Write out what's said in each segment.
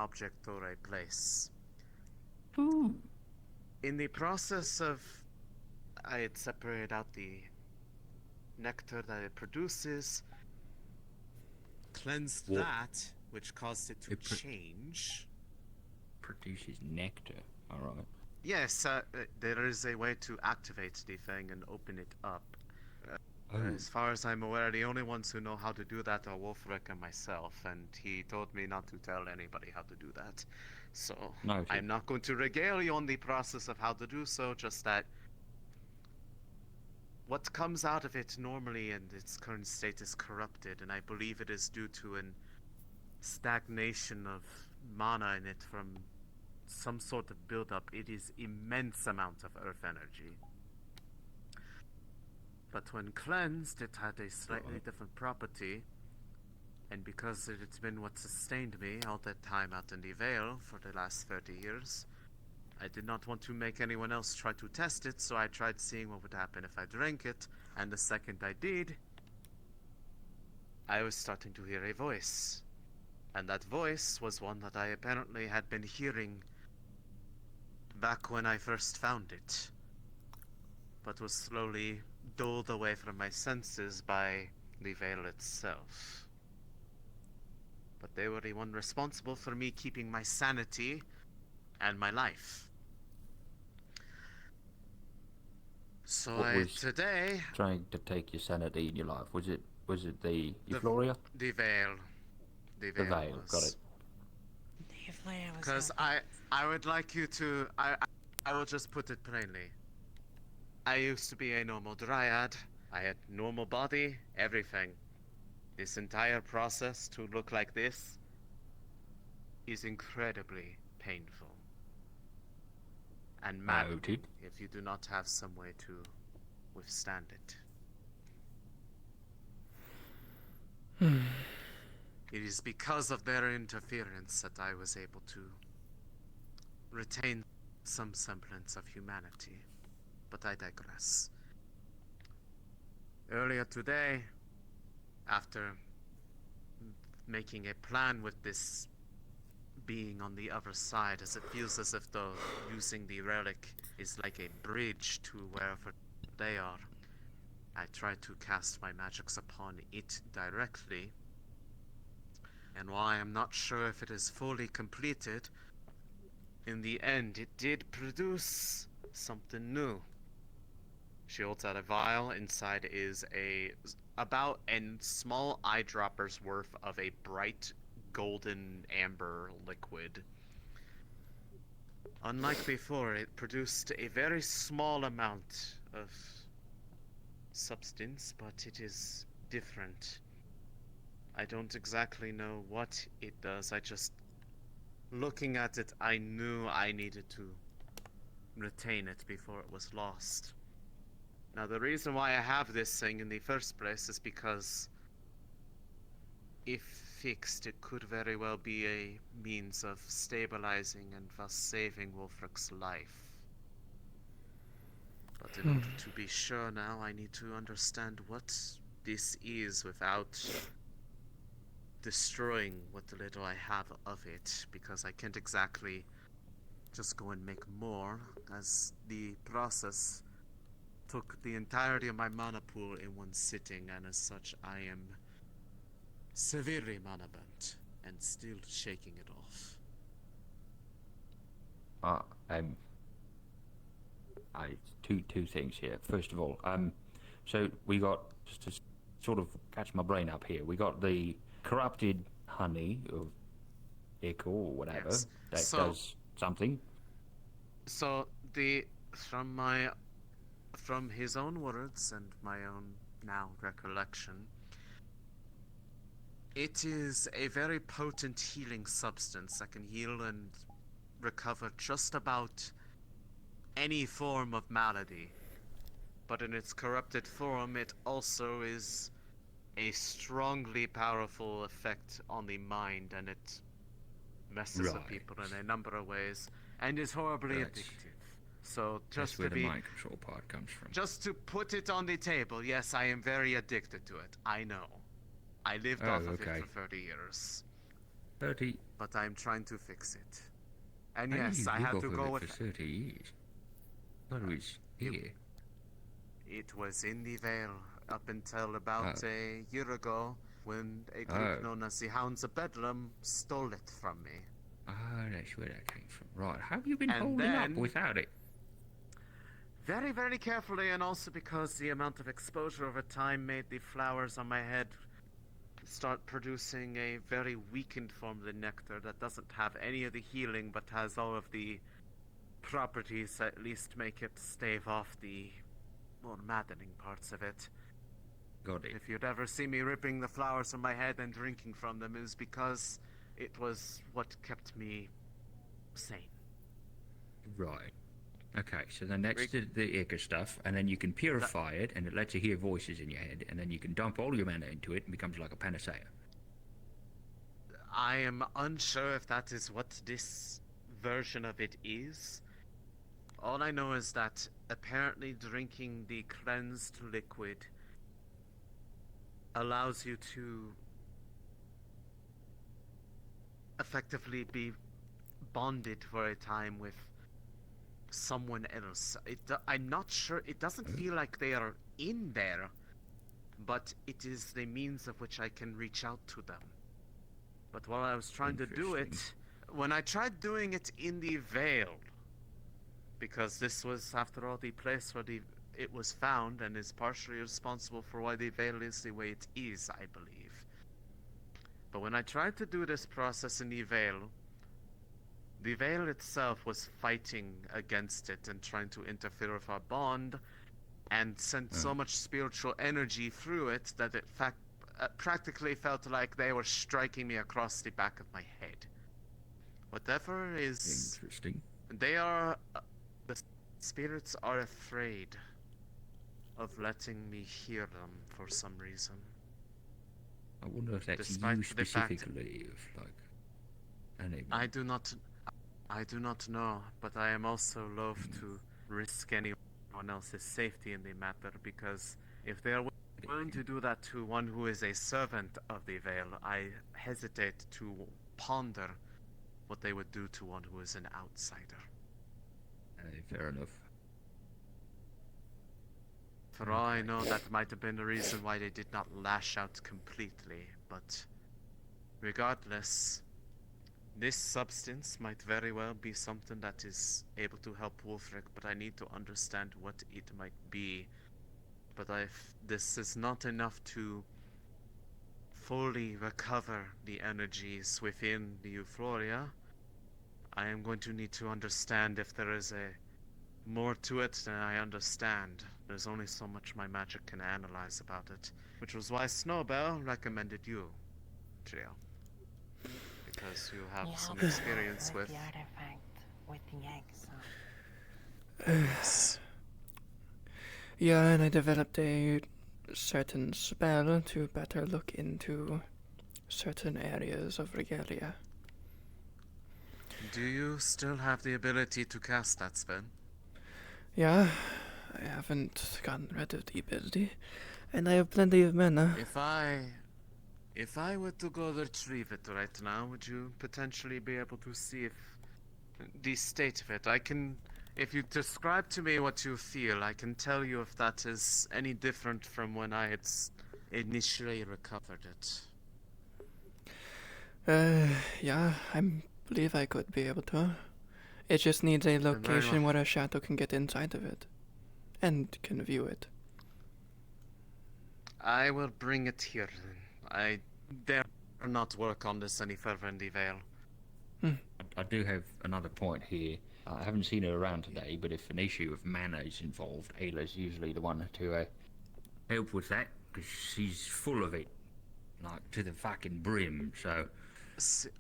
object or a place. Ooh. In the process of, I had separated out the nectar that it produces, cleansed What? that, which caused it to It change. produces nectar. All right. Yes, there is a way to activate the thing and open it up. Oh, As far as I'm aware, the only ones who know how to do that are Wolfric and myself, and he told me not to tell anybody how to do that. So, noted. I'm not going to regale you on the process of how to do so, just that what comes out of it normally in its current state is corrupted, and I believe it is due to an stagnation of mana in it from some sort of buildup. It is immense amount of earth energy. But when cleansed, it had a slightly different property, and because it's been what sustained me all that time out in the Vale for the last 30 years, I did not want to make anyone else try to test it, so I tried seeing what would happen if I drank it, and the second I did, I was starting to hear a voice. And that voice was one that I apparently had been hearing back when I first found it, but was slowly dulled away from my senses by the veil itself. But they were the one responsible for me keeping my sanity and my life. So What was today, trying to take your sanity in your life? Was it the the Euphoria? the veil, the The veil veil. Got it. was, The flare was because helping. I would like you to, I will just put it plainly. I used to be a normal dryad. I had normal body, everything. This entire process to look like this is incredibly painful and maddening Noted. if you do not have some way to withstand it. It is because of their interference that I was able to retain some semblance of humanity. But I digress. Earlier today, after making a plan with this being on the other side, as it feels as if though using the relic is like a bridge to wherever they are, I try to cast my magics upon it directly, and while I am not sure if it is fully completed, in the end it did produce something new. She holds out a vial. Inside is about a small eyedropper's worth of a bright golden amber liquid. Unlike before, it produced a very small amount of substance, but it is different. I don't exactly know what it does. I just, looking at it, I knew I needed to retain it before it was lost. Now, the reason why I have this thing in the first place is because if fixed, it could very well be a means of stabilizing and thus saving Wolfric's life. But in order to be sure now, I need to understand what this is without destroying what little I have of it, because I can't exactly just go and make more, as the process took the entirety of my mana pool in one sitting, and as such I am severely mana bent and still shaking it off. Um, two things here. First of all, so we got, just to sort of catch my brain up here, we got the corrupted honey of Ickle or whatever Yes. that So, does something. so from his own words and my own now recollection, it is a very potent healing substance that can heal and recover just about any form of malady. But in its corrupted form, it also is a strongly powerful effect on the mind, and it messes with Right. people in a number of ways, and is horribly That's addictive. So that's where the mind control part comes from. just to put it on the table, yes, I am very addicted to it. I know. I lived Oh, off of it okay. for 30 years. 30. but I'm trying to fix it. And How do yes, you I live had off to of go it with. for 30 years? What was here? It was in the Vale up until about Oh. a year ago when a group Oh. known as the Hounds of Bedlam stole it from me. Oh, that's where that came from. Right, how have you been And holding up then- without it? Very, very carefully, and also because the amount of exposure over time made the flowers on my head start producing a very weakened form of the nectar that doesn't have any of the healing but has all of the properties that at least make it stave off the more maddening parts of it. Got it. If you'd ever see me ripping the flowers from my head and drinking from them, it was because it was what kept me sane. Right. Okay, so then that's the Ica stuff, and then you can purify it, and it lets you hear voices in your head, and then you can dump all your mana into it, and it becomes like a panacea. I am unsure if that is what this version of it is. All I know is that apparently drinking the cleansed liquid allows you to effectively be bonded for a time with someone else. I'm not sure. It doesn't feel like they are in there, but it is the means of which I can reach out to them. But while I was trying to do it, when I tried doing it in the Vale, because this was, after all, the place where it was found and is partially responsible for why the Vale is the way it is, I believe. But when I tried to do this process in the Vale itself was fighting against it and trying to interfere with our bond, and sent so much spiritual energy through it that it practically felt like they were striking me across the back of my head. Whatever is... Interesting. They are... the spirits are afraid of letting me hear them for some reason. I wonder if that's Despite you the fact- specifically, if, like, enemy. I do not know, but I am also loath to risk anyone else's safety in the matter, because if they are willing to do that to one who is a servant of the Vale, I hesitate to ponder what they would do to one who is an outsider. Fair enough. For all I know, that might have been the reason why they did not lash out completely, but regardless, this substance might very well be something that is able to help Wolfric, but I need to understand what it might be. But this is not enough to fully recover the energies within the Euphoria. I am going to need to understand if there is more to it than I understand. There's only so much my magic can analyze about it, which was why Snowbell recommended you, Jill. Because you have some experience with... the artifact with the eggs on. Yeah, and I developed a certain spell to better look into certain areas of Regalia. Do you still have the ability to cast that spell? Yeah, I haven't gotten rid of the ability, and I have plenty of mana. If I were to go retrieve it right now, would you potentially be able to see if the state of it? If you describe to me what you feel, I can tell you if that is any different from when I had initially recovered it. Yeah, I believe I could be able to. It just needs a location where a shadow can get inside of it, and can view it. I will bring it here then. I dare not work on this any further in the Vale. I do have another point here. I haven't seen her around today, but if an issue of mana is involved, Ayla's usually the one to help with that, because she's full of it, like to the fucking brim, so...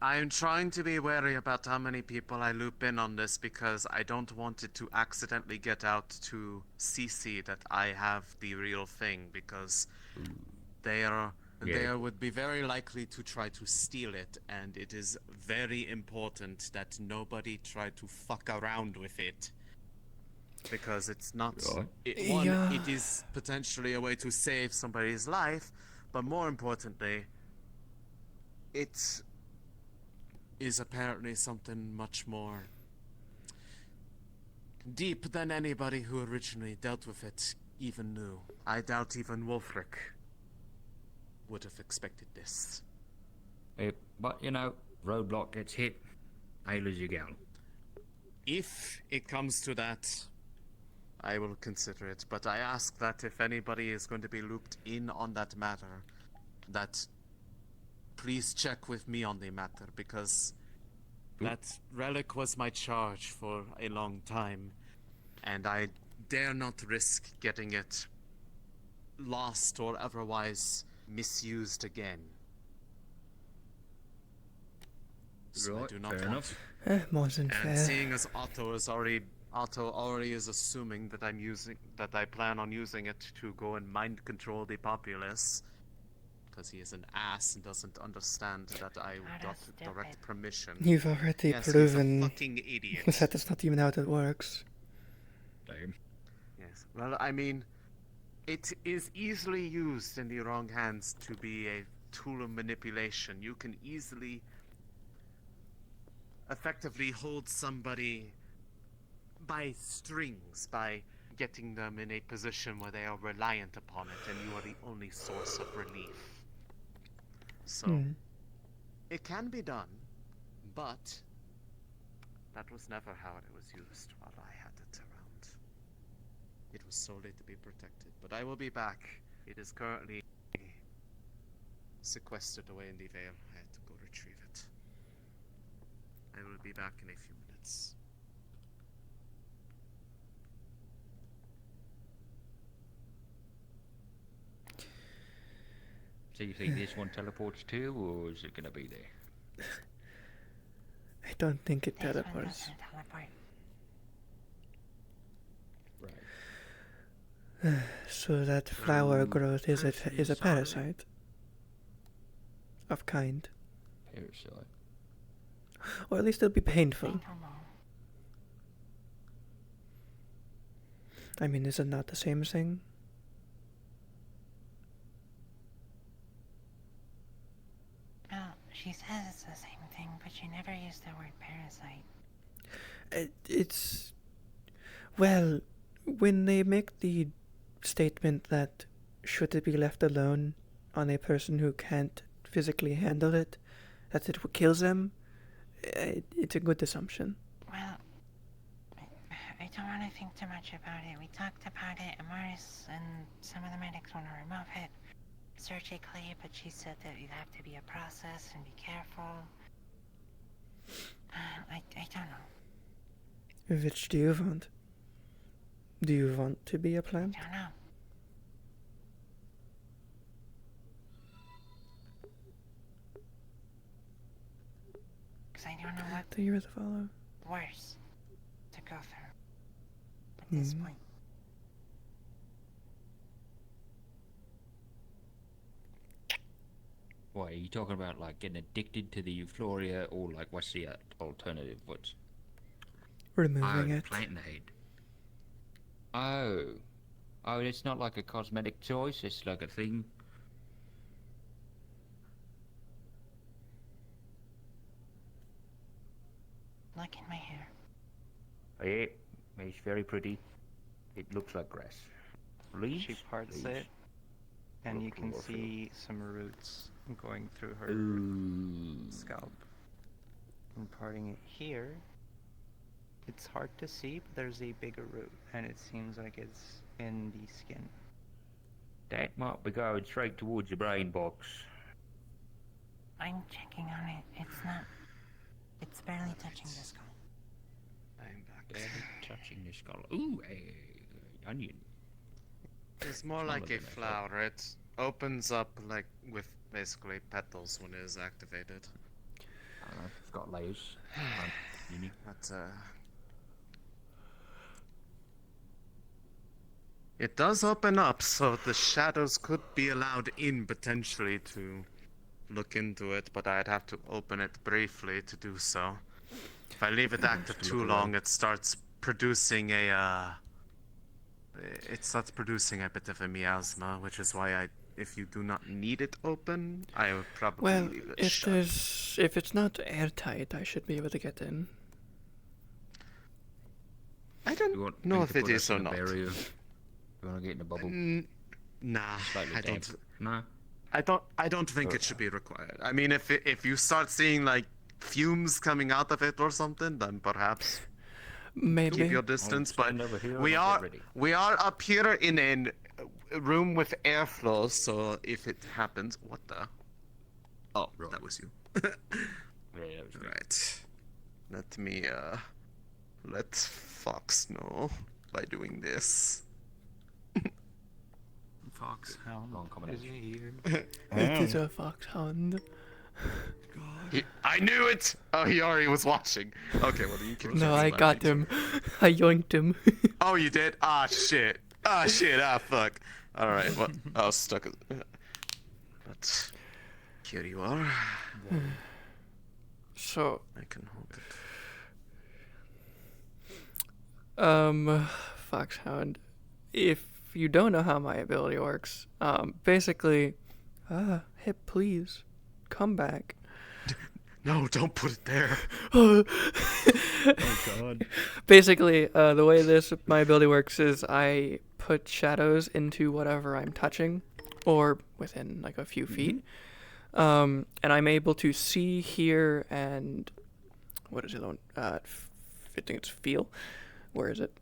I'm trying to be wary about how many people I loop in on this, because I don't want it to accidentally get out to CC that I have the real thing, because they would be very likely to try to steal it, and it is very important that nobody try to fuck around with it. Because it's not... It is potentially a way to save somebody's life, but more importantly, it's is apparently something much more deep than anybody who originally dealt with it even knew. I doubt even Wolfric would have expected this. But, you know, roadblock gets hit, Ayla's your gal. If it comes to that, I will consider it, but I ask that if anybody is going to be looped in on that matter, that please check with me on the matter, because that relic was my charge for a long time, and I dare not risk getting it lost or otherwise misused again. So I Right, do not fair want enough. More than And fair. seeing as Otto already is assuming that I plan on using it to go and mind control the populace, because he is an ass and doesn't understand that I What a got stupid. direct permission. You've already Yes, he's a proven fucking idiot. that is not even how it works. Damn. Yes. Well, I mean, it is easily used in the wrong hands to be a tool of manipulation. You can easily effectively hold somebody by strings, by getting them in a position where they are reliant upon it and you are the only source of relief. So, it can be done, but that was never how it was used while I had it around. It was solely to be protected, but I will be back. It is currently sequestered away in the Vale. I had to go retrieve it. I will be back in a few minutes. So you think this one teleports too, or is it going to be there? I don't think it This one teleports. doesn't teleport. Right. So that flower growth is a parasite of kind, Parasite. or at least it'll be I painful. don't know. I mean, is it not the same thing? Well, she says it's the same thing, but she never used the word parasite. It's well, when they make the statement that should it be left alone on a person who can't physically handle it, that it kills them, it's a good assumption. Well, I don't want to think too much about it. We talked about it, and Morris and some of the medics want to remove it surgically, but she said that it'd have to be a process and be careful. I don't know. Which do you want? Do you want to be a I plant? don't know. Because I don't know what Do you follow? worse to go through at this point. Why, are you talking about like getting addicted to the euphoria, or like what's the alternative? What's Removing it. planting the head. Oh, it's not like a cosmetic choice. It's like a thing. Look in my hair. Oh, yeah, it's very pretty. It looks like grass. Leaves? She parts Leaves. it, and Look you can chlorophyll. see some roots going through her Ooh. scalp. And parting it here, it's hard to see, but there's a bigger root, and it seems like it's in the skin. That might be going straight towards your brain box. I'm checking on it. It's not. It's barely touching the skull. I'm back. Touching the skull. Ooh, onion. It's more Smaller like a than I thought. flower. It opens up like with basically petals when it is activated. It's got layers. Unique. But it does open up, so the shadows could be allowed in potentially to look into it, but I'd have to open it briefly to do so. If I leave it active Just too look long, around. it starts producing a bit of a miasma, which is why if you do not need it open, I would probably Well, leave it if shut. if it's not airtight, I should be able to get in. I You don't want know me if to it put us is or in a not. barrier? You want to get in a bubble? Nah, Slightly I damp. don't. No. I don't think it should be required. I mean, if you start seeing like fumes coming out of it or something, then perhaps keep Maybe. your I'll distance. But stand over here we and I'll are get ready. we are up here in a room with airflow, so if it happens, what the? Oh, Right. that was you. Yeah, that was me. Right. Let me let Fox know by doing this. Foxhound Wrong is combination. here. It is a foxhound. I knew it. Oh, he already was watching. Okay, well you can. No, just I let got me- him. I yoinked him. Oh, you did? Ah, shit. Ah, shit. Ah, fuck. All right. Well, I was stuck. But here you are. So, I can hold it. Foxhound, if you don't know how my ability works, basically, hey, please, come back. No, don't put it there. Oh god. Basically, the way my ability works is I put shadows into whatever I'm touching, or within like a few feet, and I'm able to see, hear, and what is it? I think it's feel. Where is it?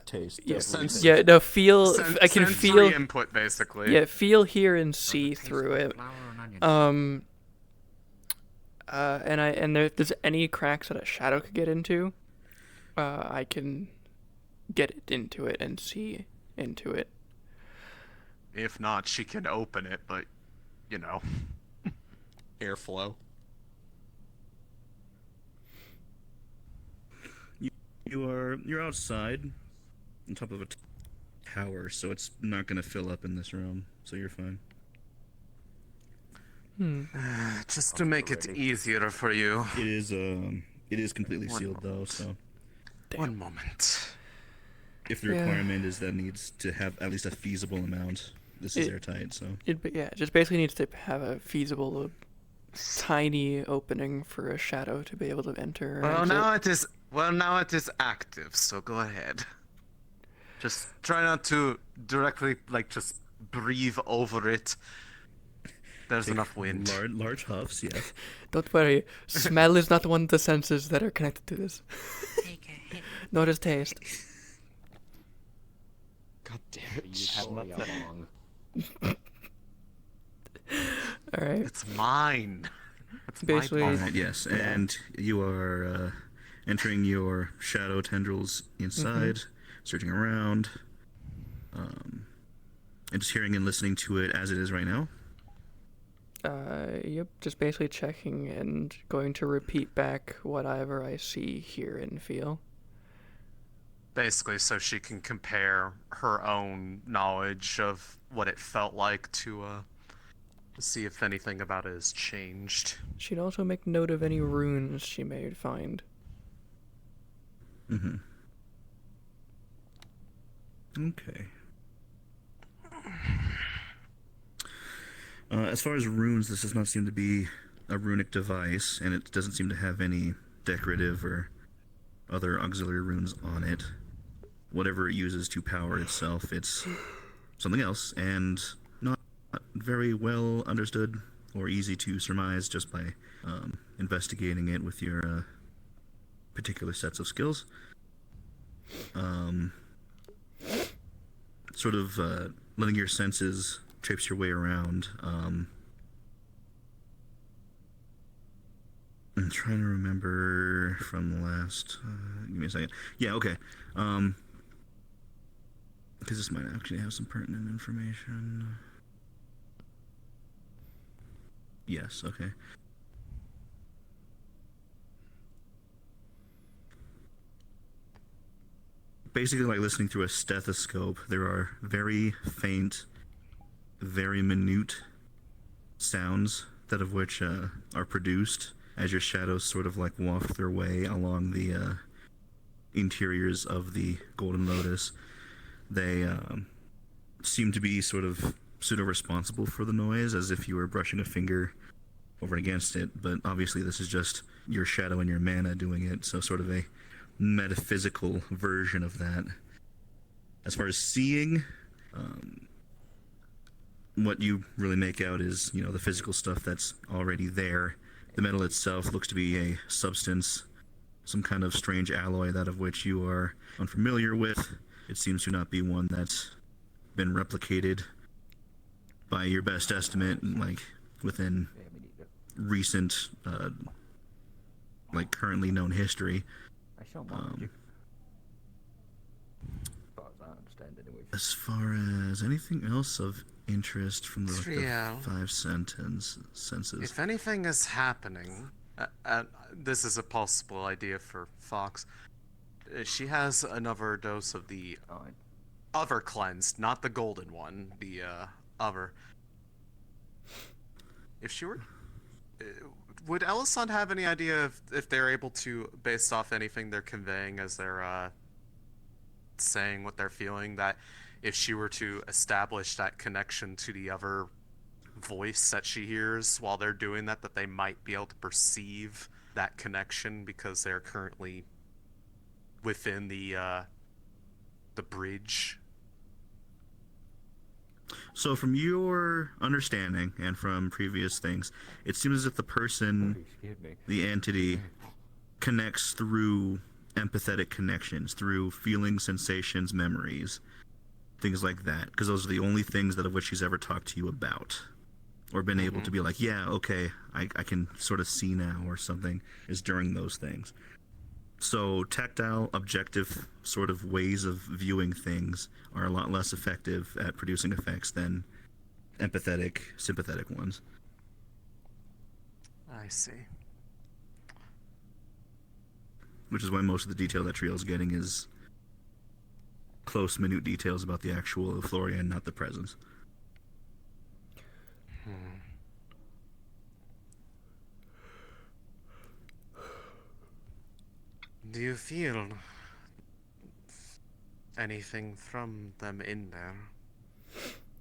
Taste. Yeah, Sense- yeah. No, feel. I can Sensory feel. input, basically. Yeah, feel, hear, and see through it. Flour and onion. And if there's any cracks that a shadow could get into, I can get it into it and see into it. If not, she can open it, but you know, airflow. You're outside on top of a tower, so it's not gonna fill up in this room, so you're fine. Just to make it Already. easier for you. It is completely One sealed though, moment. so One moment. if the Yeah. requirement is that it needs to have at least a feasible amount, this is It- airtight, so It just basically needs to have a feasible, tiny opening for a shadow to be able to enter. and Well, exit. now it is. Well, now it is active. So go ahead. Just try not to directly, like, just breathe over it. There's enough wind. large huffs, yes. Don't worry, smell is not one of the senses that are connected to this. Take a hit. Nor is taste. God damn You it! sorry lots of- I'm wrong. All right. It's mine. It's Basically- my Alright, yes, and you are entering your shadow tendrils inside, searching around, and just hearing and listening to it as it is right now. Yep, just basically checking and going to repeat back whatever I see, hear, and feel. Basically, so she can compare her own knowledge of what it felt like to see if anything about it has changed. She'd also make note of any runes she may find. Mm-hmm. Okay. As far as runes, this does not seem to be a runic device, and it doesn't seem to have any decorative or other auxiliary runes on it. Whatever it uses to power itself, it's something else, and not very well understood or easy to surmise just by investigating it with your particular sets of skills. Sort of letting your senses traipse your way around. I'm trying to remember from the last. Give me a second. Yeah, okay. Because this might actually have some pertinent information. Yes, okay. Basically, like listening through a stethoscope, there are very faint, very minute sounds that of which are produced as your shadows sort of like waft their way along the interiors of the Golden Lotus. They seem to be sort of pseudo-responsible for the noise, as if you were brushing a finger over against it, but obviously this is just your shadow and your mana doing it, so sort of a metaphysical version of that. As far as seeing, what you really make out is, the physical stuff that's already there. The metal itself looks to be a substance, some kind of strange alloy, that of which you are unfamiliar with. It seems to not be one that's been replicated by your best estimate, like within recent, currently known history. I shall mind you. As far as I understand, anyway. As far as anything else of interest from the Triel. 5 senses. If anything is happening, this is a possible idea for Fox. She has another dose of the other cleansed, not the golden one, the other. If she were... would Ellison have any idea if they're able to, based off anything they're conveying as they're saying what they're feeling, that if she were to establish that connection to the other voice that she hears while they're doing that, that they might be able to perceive that connection because they're currently within the bridge? So from your understanding and from previous things, it seems as if the person, the entity, connects through empathetic connections, through feelings, sensations, memories, things like that, because those are the only things that of which she's ever talked to you about, or been able to be like, yeah, okay, I can sort of see now, or something, is during those things. So tactile, objective sort of ways of viewing things are a lot less effective at producing effects than empathetic, sympathetic ones. I see. Which is why most of the detail that Triel's getting is close, minute details about the actual Florian, not the presence. Do you feel anything from them in there,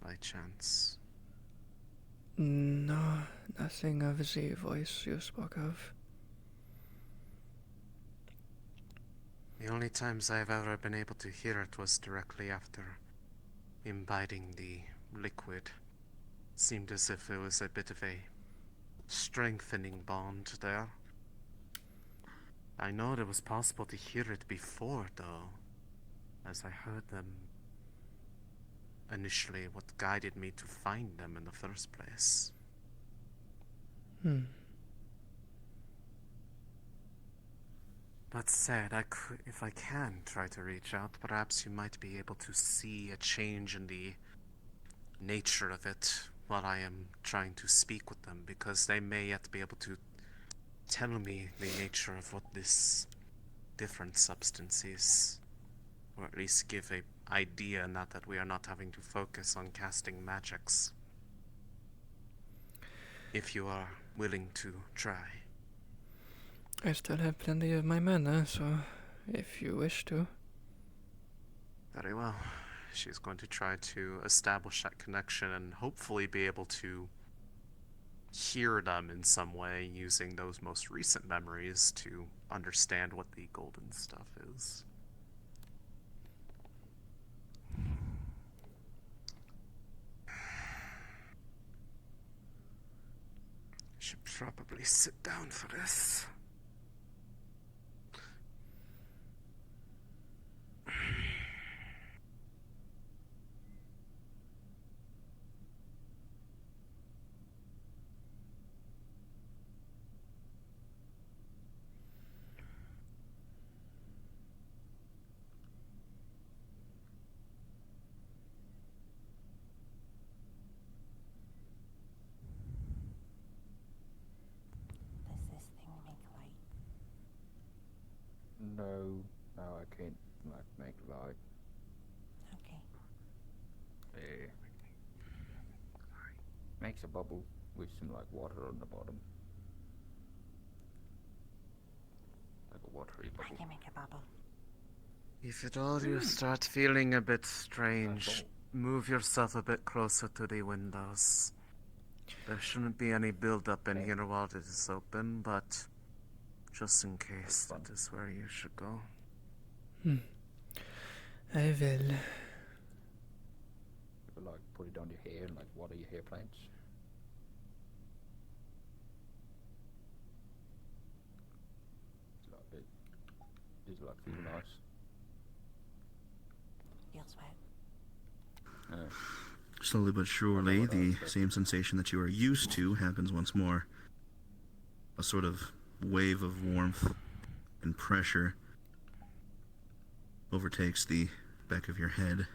by chance? No, nothing of the voice you spoke of. The only times I've ever been able to hear it was directly after imbibing the liquid. Seemed as if it was a bit of a strengthening bond there. I know it was possible to hear it before, though, as I heard them initially, what guided me to find them in the first place. That said, if I can try to reach out, perhaps you might be able to see a change in the nature of it while I am trying to speak with them, because they may yet be able to tell me the nature of what this different substance is, or at least give a idea, not that we are not having to focus on casting magics. If you are willing to try. I still have plenty of my mana, so if you wish to. Very well. She's going to try to establish that connection and hopefully be able to hear them in some way using those most recent memories to understand what the golden stuff is. Should probably sit down for this. Does this thing make light? No, I can't make light. Okay. Yeah. Makes a bubble with some water on the bottom. Like a watery I bubble. can make a bubble. If at all you start feeling a bit strange, move yourself a bit closer to the windows. There shouldn't be any build-up in here while it is open, but just in case, that is where you should go. I will. Like, put it on your hair and, like, water your hair plants. Like, it does, like, feel nice. Feels wet. Slowly but surely, the same sensation that you are used to happens once more. A sort of wave of warmth and pressure overtakes the back of your head,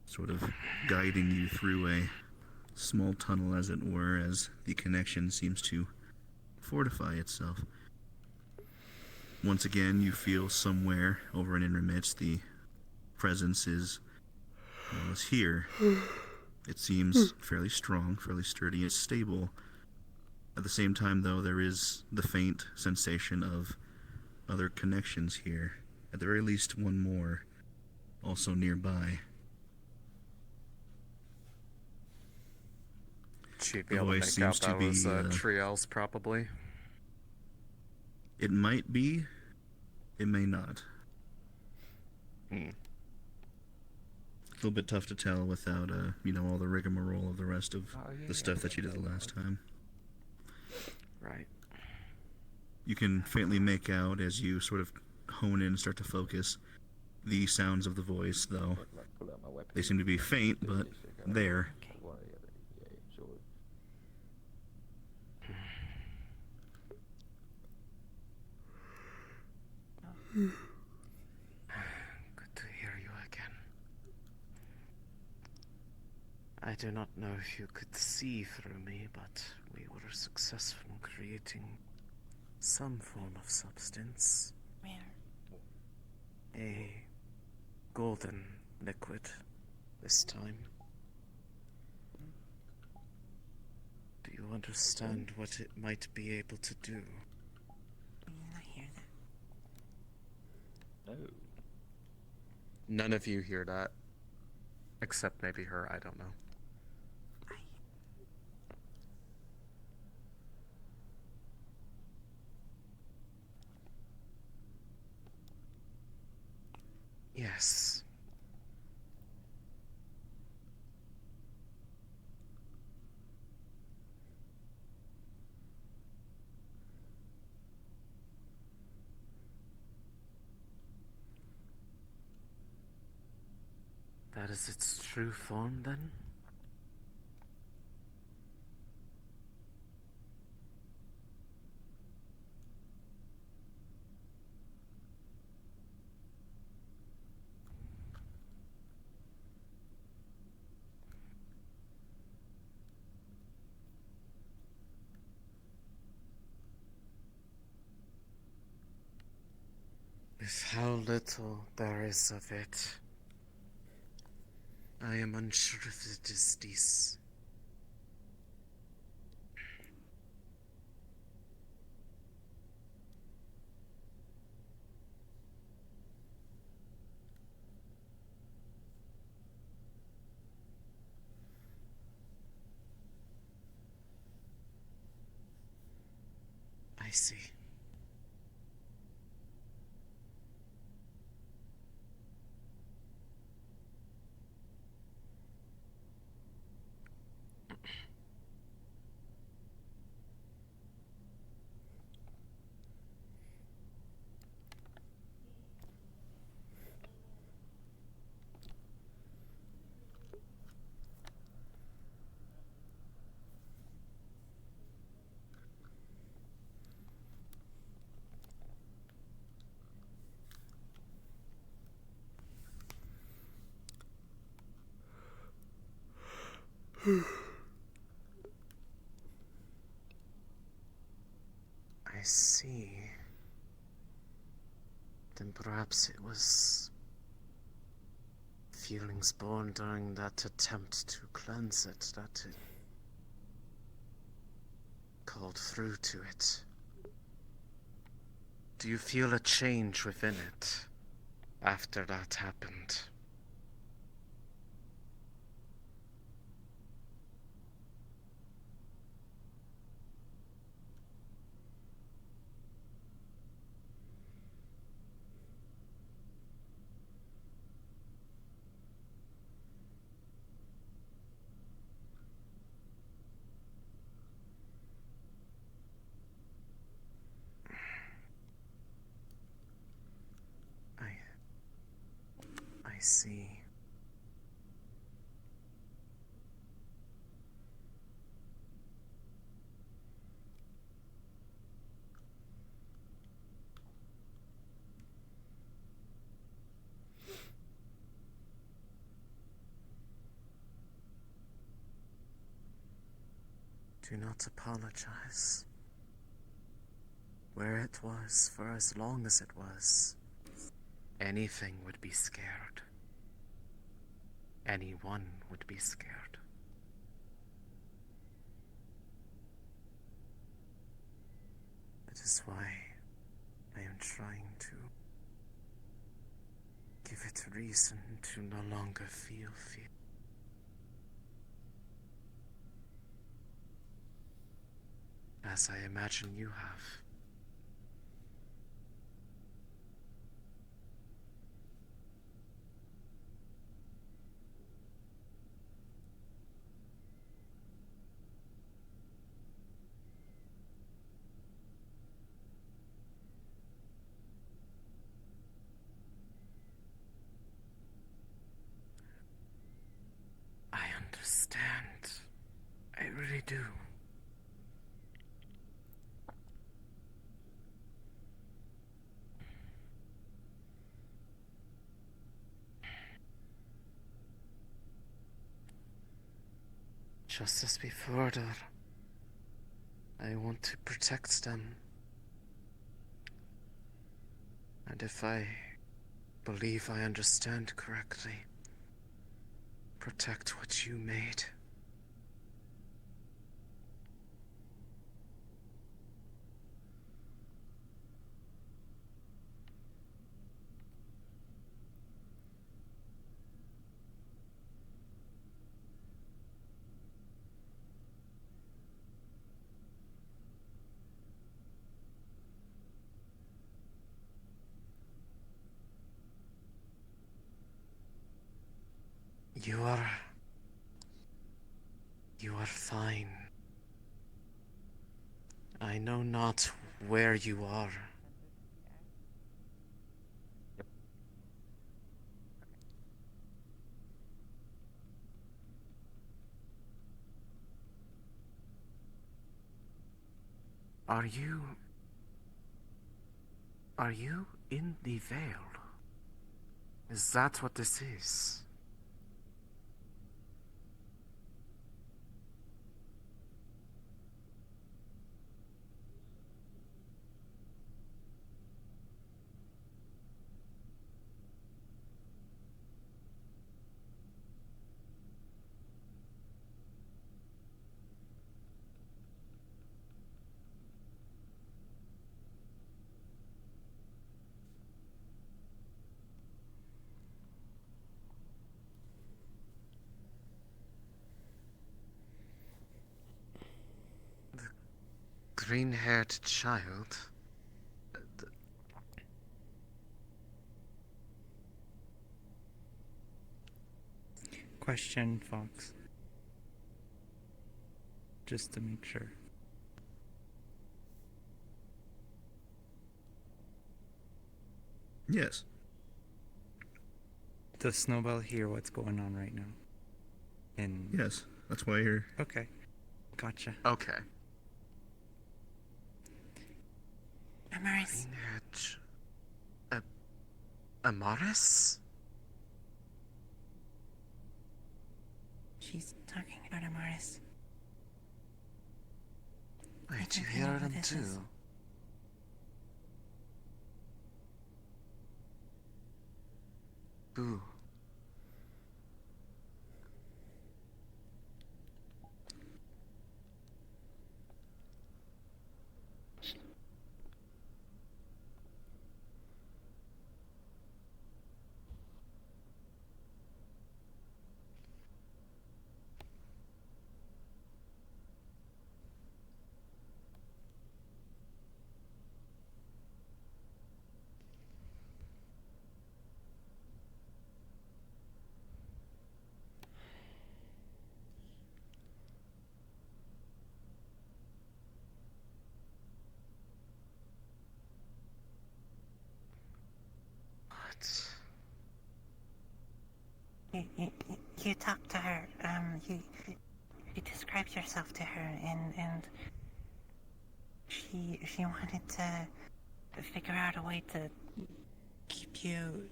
sort of guiding you through a small tunnel, as it were, as the connection seems to fortify itself. Once again, you feel somewhere over and in your midst the presence is here. It seems fairly strong, fairly sturdy, and stable. At the same time, though, there is the faint sensation of other connections here. At the very least, one more, also nearby. She'd be The able to voice make out seems to that be, was Triel's, probably. It might be, it may not. Hmm. A little bit tough to tell without, all the rigmarole of the rest of the stuff that you did the last time. Right. You can faintly make out, as you sort of hone in and start to focus, the sounds of the voice, though. Like, pull out my weapon. They seem to be faint, but there. One or the other. Yeah, sort of. Good to hear you again. I do not know if you could see through me, but we were successful in creating some form of substance. Where? A golden liquid this time. Do you understand what it might be able to do? Did you not hear that? No. None of you hear that. Except maybe her, I don't know. Yes. That is its true form, then? With how little there is of it, I am unsure if it is this. I see. I see. Then perhaps it was feelings born during that attempt to cleanse it that it called through to it. Do you feel a change within it after that happened? I see. Do not apologize. Where it was, for as long as it was, anything would be scared. Anyone would be scared. That is why I am trying to give it reason to no longer feel fear. As I imagine you have. I understand. I really do. Just as before, Dar, I want to protect them. And if I believe I understand correctly, protect what you made. You are fine. I know not where you are. Are you in the Veil? Is that what this is? Green-haired child? Question, Fox. Just to make sure. Yes. Does Snowball hear what's going on right now? And Yes. That's why you're. okay, gotcha. Okay. Amaris, Green-haired Amaris? she's talking about Amaris. Wait, you think I know hear who them this too? is. Who? You talked to her. You described yourself to her, and she wanted to figure out a way to keep you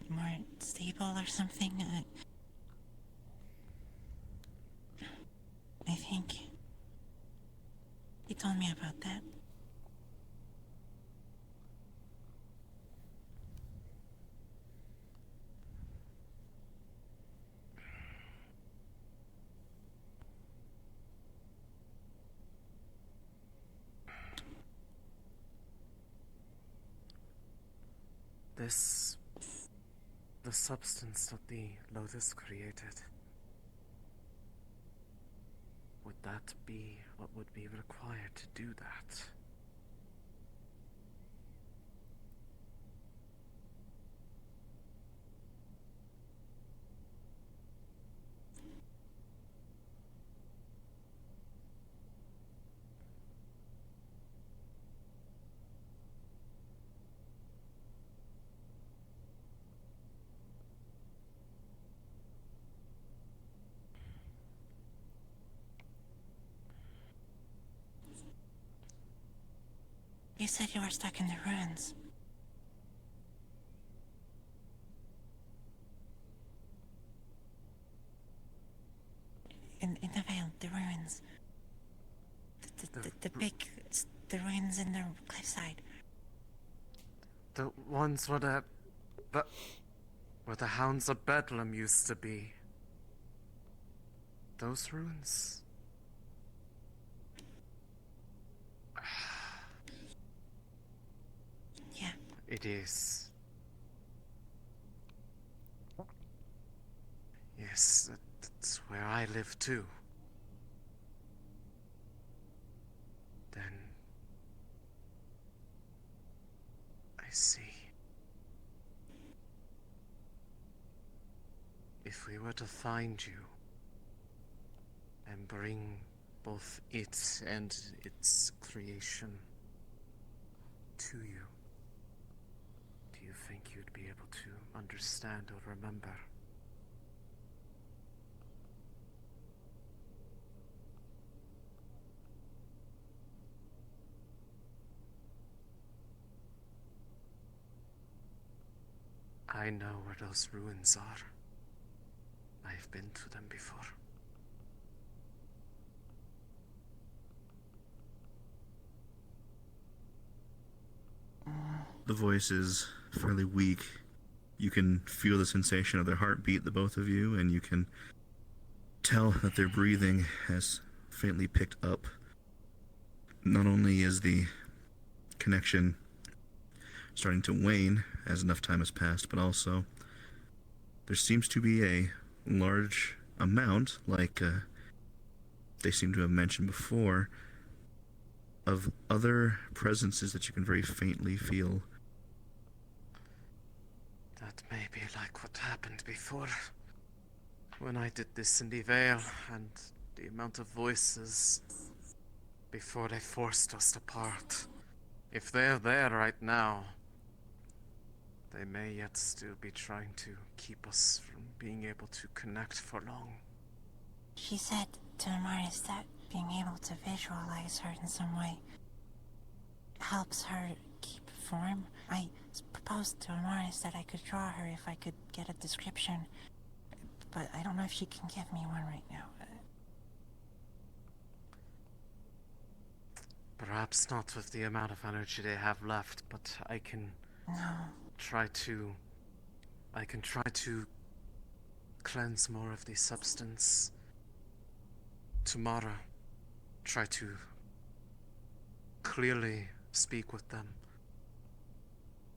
more stable or something. I think he told me about that. The substance that the Lotus created, would that be what would be required to do that? You said you were stuck in the ruins. In the Vale, the ruins. The ruins in the cliffside. The ones where where the Hounds of Bedlam used to be. Those ruins? Yeah. It is. Yes, that's where I live too. Then I see. If we were to find you and bring both it and its creation to you, do you think you'd be able to understand or remember? I know where those ruins are. I've been to them before. The voice is fairly weak. You can feel the sensation of their heartbeat, the both of you, and you can tell that their breathing has faintly picked up. Not only is the connection starting to wane as enough time has passed, but also there seems to be a large amount, like they seem to have mentioned before, of other presences that you can very faintly feel. That may be like what happened before. When I did this in the Vale, and the amount of voices before they forced us apart. If they're there right now, they may yet still be trying to keep us from being able to connect for long. She said to Amaris that being able to visualize her in some way helps her keep form. I proposed to Amaris that I could draw her if I could get a description, but I don't know if she can give me one right now. Perhaps not with the amount of energy they have left, but I can try to cleanse more of the substance tomorrow. Try to clearly speak with them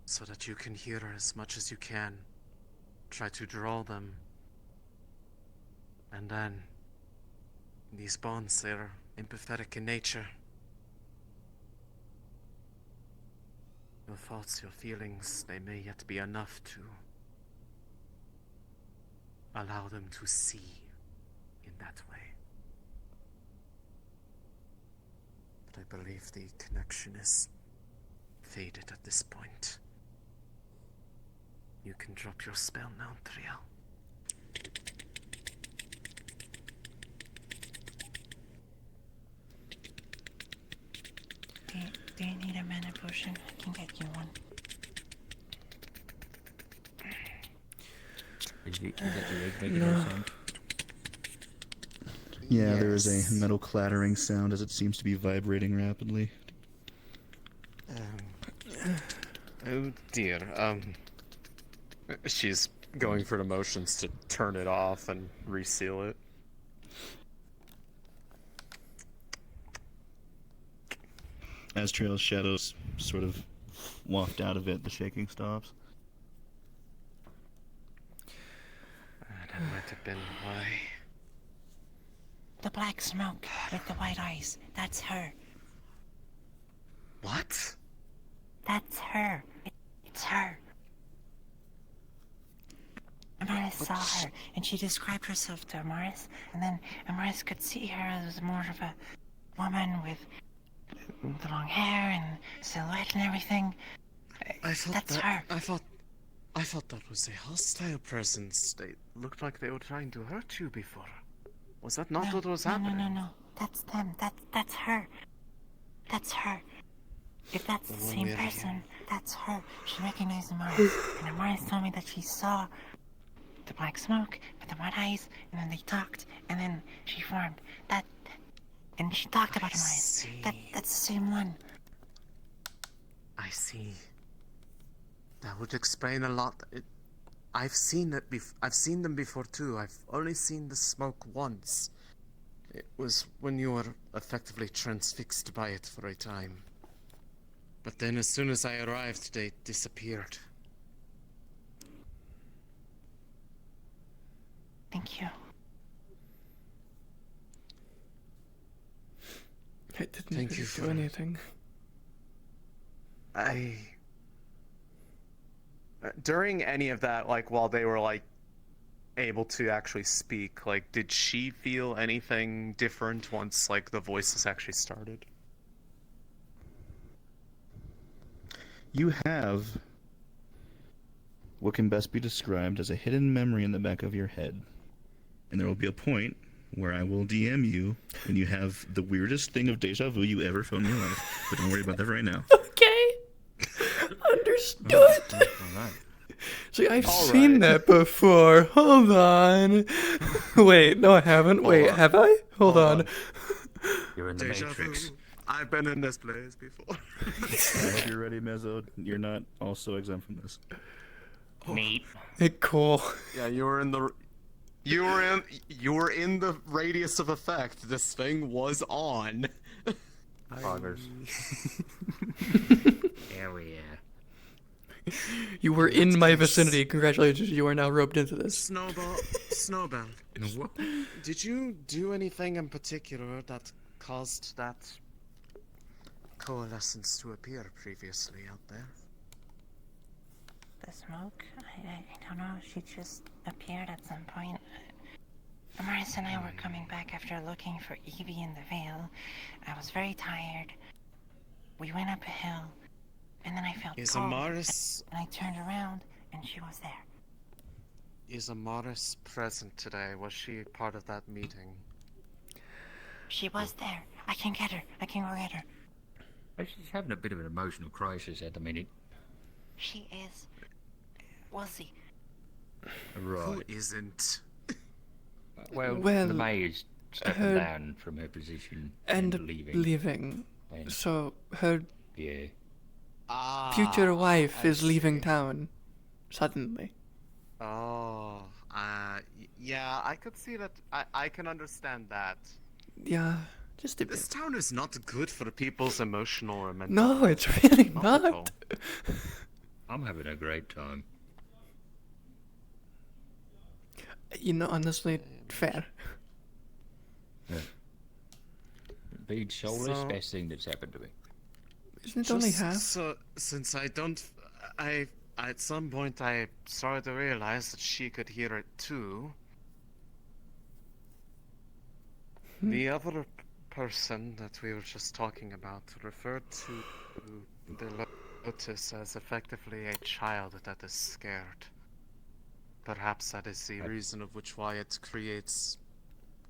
so that you can hear as much as you can. Try to draw them. And then these bonds, they're empathetic in nature. Your thoughts, your feelings, they may yet be enough to allow them to see in that way. But I believe the connection is faded at this point. You can drop your spell now, Triel. Do you need a mana potion? I can get you one. Is that the egg making No. no sound? Yeah, there is a Yes. metal clattering sound as it seems to be vibrating rapidly. Oh dear. She's going for the motions to turn it off and reseal it. As Trail's shadows sort of waft out of it, the shaking stops. That might have been why. The black smoke with the white eyes. That's her. What? That's her. It's her. Amaris saw her, and she described herself to Amaris, and then Amaris could see her as more of a woman with the long hair and silhouette and everything. I thought That's that. her. I thought that was a hostile presence. They looked like they were trying to hurt you before. Was that not what was happening? No. That's them. That's her. That's her. If that's the same Miriam. person, that's her. She recognized Amaris, and Amaris told me that she saw the black smoke with the white eyes, and then they talked, and then she formed. And she talked about I Amaris. see. That's the same one. I see. That would explain a lot. I've seen it. I've seen them before too. I've only seen the smoke once. It was when you were effectively transfixed by it for a time. But then, as soon as I arrived, they disappeared. Thank you. I didn't Thank really you do for- anything. During any of that, like while they were like able to actually speak, like did she feel anything different once like the voices actually started? You have what can best be described as a hidden memory in the back of your head. And there will be a point where I will DM you when you have the weirdest thing of deja vu you ever felt in your life. But don't worry about that right now. Okay. Understood. Alright. See, I've All seen right. that before. Hold on. Wait, no, I haven't. Wait, on. have I? Hold Hold on. on. You're in the Deja Matrix. vu. I've been in this place before. I hope you're ready, Mezzo. You're not also exempt from this. Neat. Hey, cool. Yeah, you were in the radius of effect. This thing was on. Poggers. Hell yeah. You were in my vicinity. Congratulations, you are now roped into this. Snowbell. What? Did you do anything in particular that caused that coalescence to appear previously out there? The smoke? I don't know. She just appeared at some point. Amaris and I were coming back after looking for Evie in the Vale. I was very tired. We went up a hill, and then I felt Is cold, Amaris and I turned around, and she was there. present today? Was she part of that meeting? She was there. I can get her. I can go get her. She's having a bit of an emotional crisis at the minute. She is. We'll see. Right. Who isn't? Well, Well, the mayor's stepping her- down from her position And leaving. And, So, her yeah. future wife I is leaving see. town. Suddenly. Oh, yeah, I could see that. I can understand that. Yeah, just a This bit. town is not good for people's emotional or mental. No, it's really Not at all. not. I'm having a great time. You know, honestly, fair. Being soulless, So- best thing that's happened to me. Isn't it only Just half? So, since I don't, I at some point I started to realize that she could hear it too. The other person that we were just talking about referred to the Lotus as effectively a child that is scared. Perhaps that is the reason of which why it creates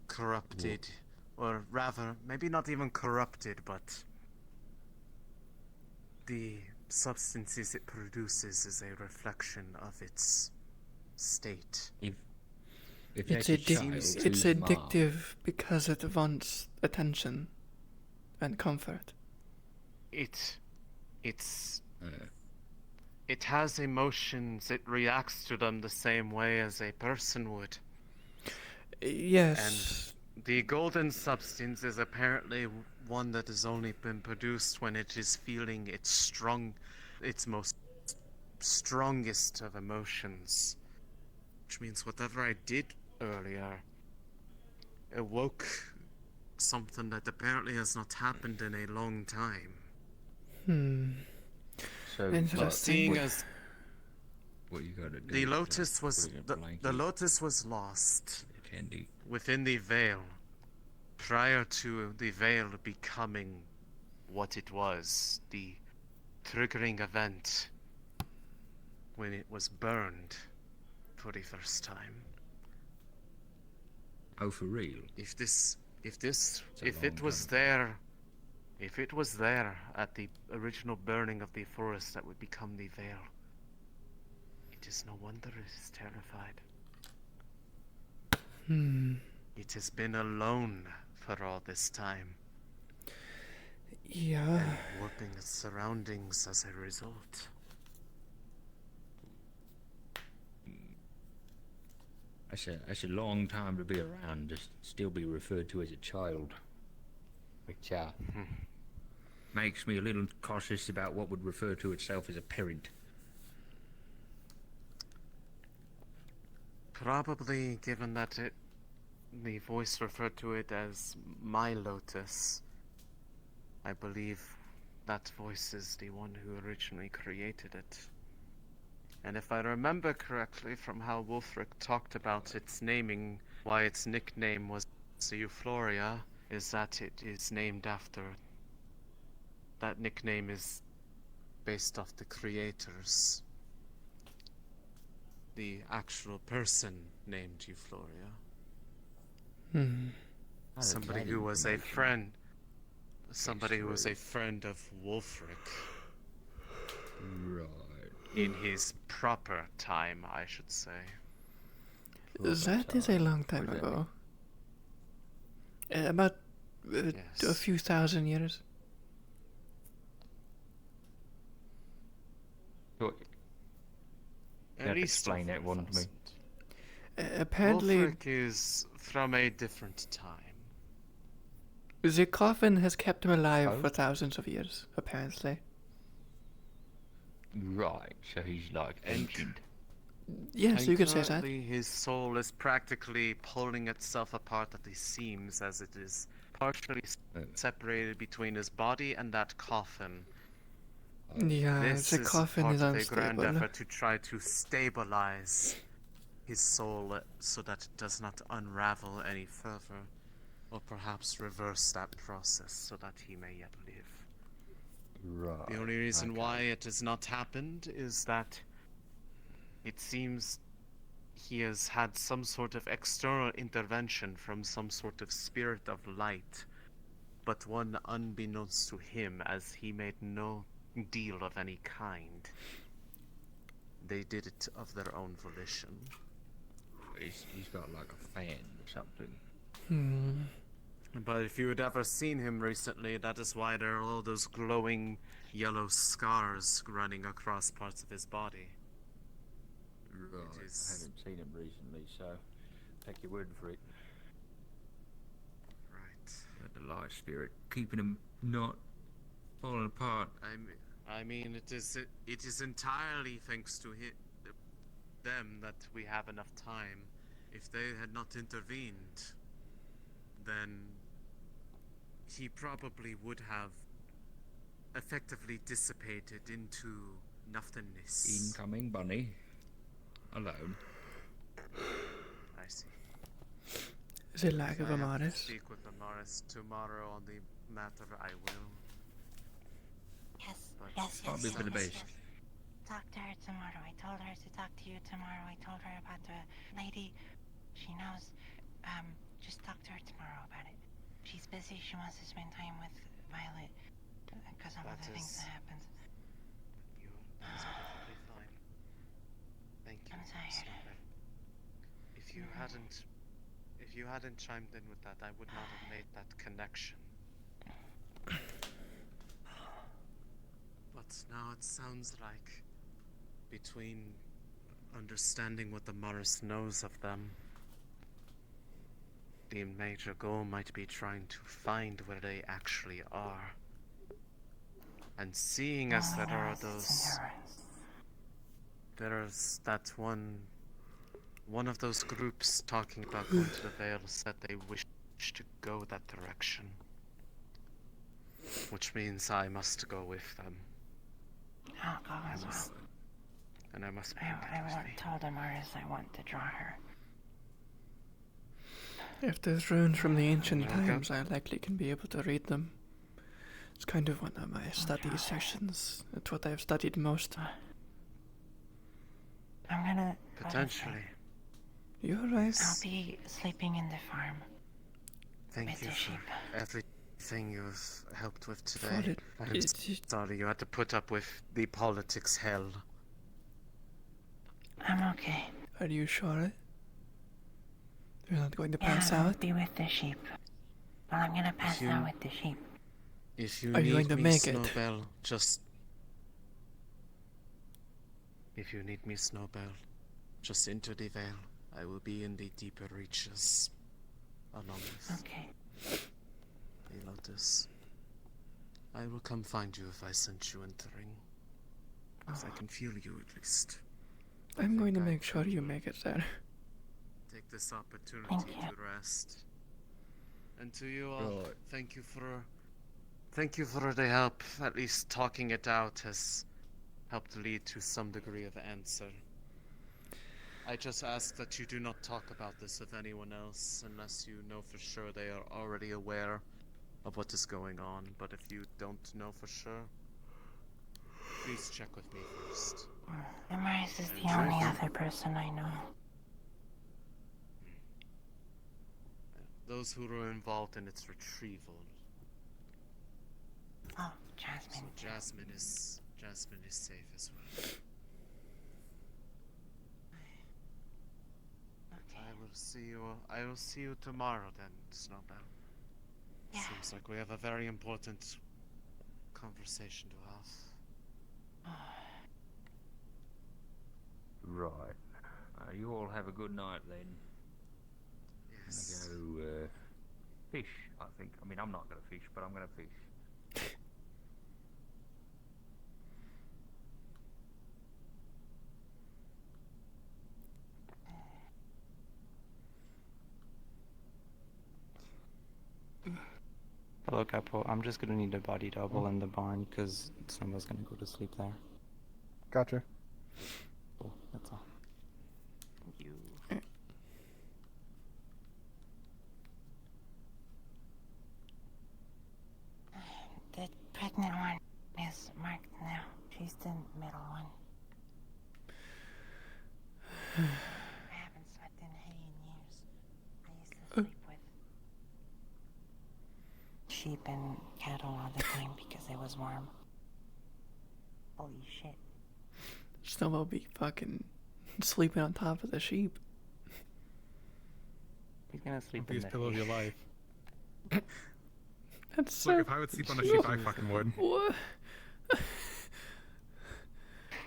corrupted, or rather, maybe not even corrupted, but the substances it produces is a reflection of its state. If It's that's a child, It's it's who's mom? addictive because it wants attention and comfort. It's Uh, it has emotions. It reacts to them the same way as a person would. Yes. The golden substance is apparently one that has only been produced when it is feeling its most strongest of emotions. Which means whatever I did earlier awoke something that apparently has not happened in a long time. so Interesting. like, Seeing as what you gotta do? the is, lotus was put it in a the blanket, lotus was lost candy. within the veil prior to the veil becoming what it was, the triggering event when it was burned for the first time. Oh, for real? If a it long was time there, if it was there at the original burning of the forest that would become the veil, it is no wonder it is terrified. It has been alone for all this time, Yeah. and warping its surroundings as a result. That's a long time to be around to still be referred to as a child, which makes me a little cautious about what would refer to itself as a parent. Probably, given that the voice referred to it as my lotus, I believe that voice is the one who originally created it. And if I remember correctly from how Wolfric talked about its naming, why its nickname was Euphoria, is that it is named after... That nickname is based off the creators. The actual person named Euphoria. Somebody who was a friend. Somebody who was a friend of Wolfric. Right. In his proper time, I should say. That is a long time What does that ago. About a Yes. few thousand years. So, At to least explain that over one to me. 1,000. Apparently, Wolfric is from a different time. the coffin has kept him alive Oh? for thousands of years, apparently. Right, so he's like And- ancient. Yes, And you could say that. currently his soul is practically pulling itself apart at the seams as it is partially separated between his body and that coffin. Yeah, This the is coffin part is of a grand unstable. effort to try to stabilize his soul so that it does not unravel any further, or perhaps reverse that process so that he may yet live. Right. The only reason okay. why it has not happened is that it seems he has had some sort of external intervention from some sort of spirit of light, but one unbeknownst to him, as he made no deal of any kind. They did it of their own volition. He's got like a fan or something. But if you had ever seen him recently, that is why there are all those glowing yellow scars running across parts of his body. Right. is- I haven't seen him recently, so take your word for it. Right. But the light spirit keeping him not falling apart. I mean, it is entirely thanks to them that we have enough time. If they had not intervened, then he probably would have effectively dissipated into nothingness. Incoming bunny. Alone. I see. The lack If of I a have to Morris. speak with Amaris tomorrow on the matter, I will. Yes, But yes, I'll yes, be yes, for the yes, best. yes. Talk to her tomorrow. I told her to talk to you tomorrow. I told her about the lady. She knows. Just talk to her tomorrow about it. She's busy. She wants to spend time with Violet because of all That the things is- that happened. It's perfectly fine. Thank you, I'm tired. Snowbell. If you hadn't chimed in with that, I would not have made that connection. But now it sounds like, between understanding what the Morris knows of them, the major goal might be trying to find where they actually are. And seeing as Only there the are rest those... There's that one of those groups talking about going to the Vale said they wish to go that direction. Which means I must go with them. I'll go as well. And I must bring I it with me. told Amaris I want to draw her. If there's runes from the ancient Okay. times, I likely can be able to read them. It's kind of one of my study sessions. It's what I've studied most. I'm gonna go to Potentially. sleep. You're right. I'll be sleeping in the farm. Thank With you the for sheep. everything you've helped with For today. it. I'm sorry you had to put up with the politics hell. I'm okay. Are you sure? You're not going to Yeah, pass I'll out? be with the sheep. Well, I'm gonna pass you- out with the sheep. If you Are you need going to me, make it? Snowbell, just... If you need me, Snowbell, just enter the Vale. I will be in the deeper reaches, along with Okay. the Lotus. I will come find you if I sense you entering. Because I can feel you, at least. I'm going to think I make sure you make it there. Take this opportunity Thank you. to rest. And to you all, Right. thank you for the help. At least talking it out has helped lead to some degree of answer. I just ask that you do not talk about this with anyone else unless you know for sure they are already aware of what is going on. But if you don't know for sure, please check with me first. Amaris is the Sure. only other person I know. Those who were involved in its retrieval. Oh, So Jasmine. Jasmine is safe as well. Okay. I will see you tomorrow then, Snowbell. Yeah. Seems like we have a very important conversation to have. Right. You all have a good night then. Yes. I'm gonna go fish, I think. I mean, I'm not gonna fish, but I'm gonna fish. Hello, Capo. I'm just gonna need a body double in the barn because someone's gonna go to sleep there. Gotcha. Cool. That's all. Thank you. The pregnant one is marked now. She's the middle one. I haven't slept in hay in years. I used to sleep with sheep and cattle all the time because it was warm. Holy shit. Snowball be fucking sleeping on top of the sheep. He's gonna sleep in Biggest the pillow of hay. your life. That's so... Look, if I would sleep on a sheep, I fucking would. What?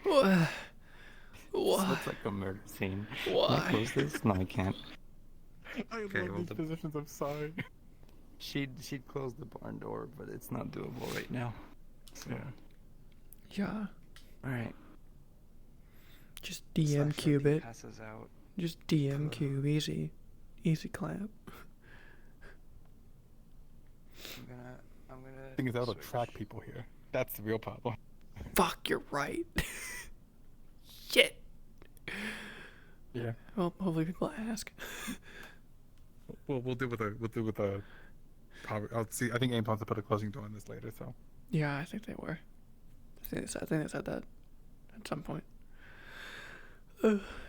What? This What? looks like a murder scene. Can I Why? close this? No, I can't. I Okay, love well, these the- positions, I'm sorry. She'd close the barn door, but it's not doable right now. So, Yeah. Yeah. Alright. Just DM cube it. Passes out. Just DM cube. Easy. Easy clap. I'm gonna. The thing is, that'll switch. attract people here. That's the real problem. Fuck, you're right. Shit. Yeah. Well, hopefully people ask. We'll do with a. Probably, I'll see. I think Ames wants to put a closing door on this later, so. Yeah, I think they were. I think they said that at some point.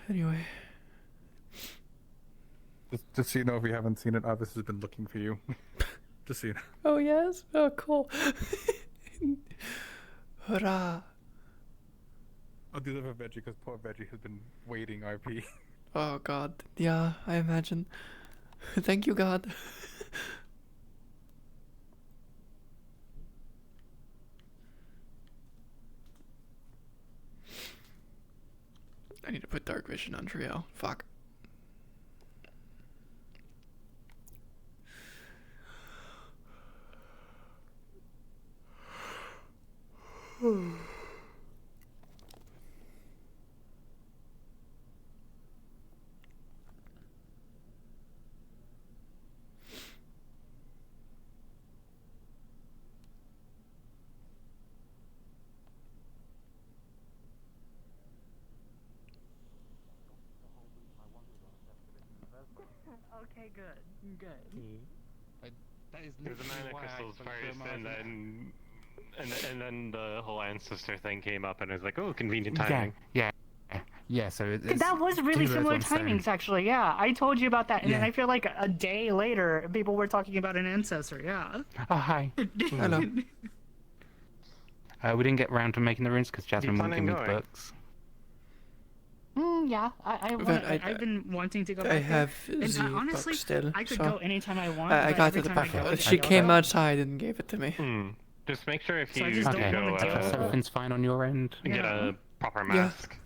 Anyway. Just so you know, if you haven't seen it, Avis has been looking for you. Just so you know. Oh, yes? Oh, cool. Hurrah. I'll do that for Veggie because poor Veggie has been waiting RP. Oh God. Yeah, I imagine. Thank you, God. I need to put dark vision on Trio. Fuck. Okay, good. Good. That is There's a literally mana why I crystals spoke to first, Mars and and- then the whole ancestor thing came up, and it was like, oh, convenient Yeah, timing. yeah. So it's That was really two birds, similar one stone. timings, actually. Yeah, I told you about that, and then Yeah. I feel like a day later, people were talking about an ancestor. Yeah. Oh hi. Hello. We didn't get around to making the runes because Jasmine wouldn't give planning me the going? books. Yeah, I've been wanting to go back I there. have And the honestly, book still. I could so go anytime I want. I but got every to the time I back. go, She I go came out. outside and gave it to me. Just make sure if So I you just do don't go wanna do Trust it. everything's fine on your end. get Yeah. a proper Yeah. mask.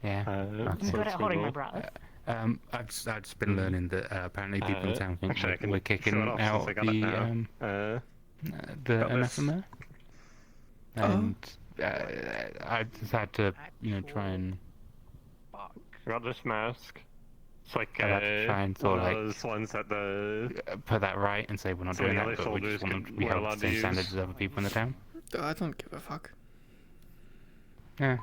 Yeah. I'm Okay. good at holding my Google. breath. I've just been learning that apparently people in town think Actually, I can we're kicking show it off out since I got it now. the Got this. anathema, and I just had to try and Got this mask. It's like I had to try and one sort of of those ones that the put that right and say we're not So doing the that, other but we just soldiers want them to could- be were held to allowed the to same standards use. as other people in the town. I don't give a fuck. Yeah.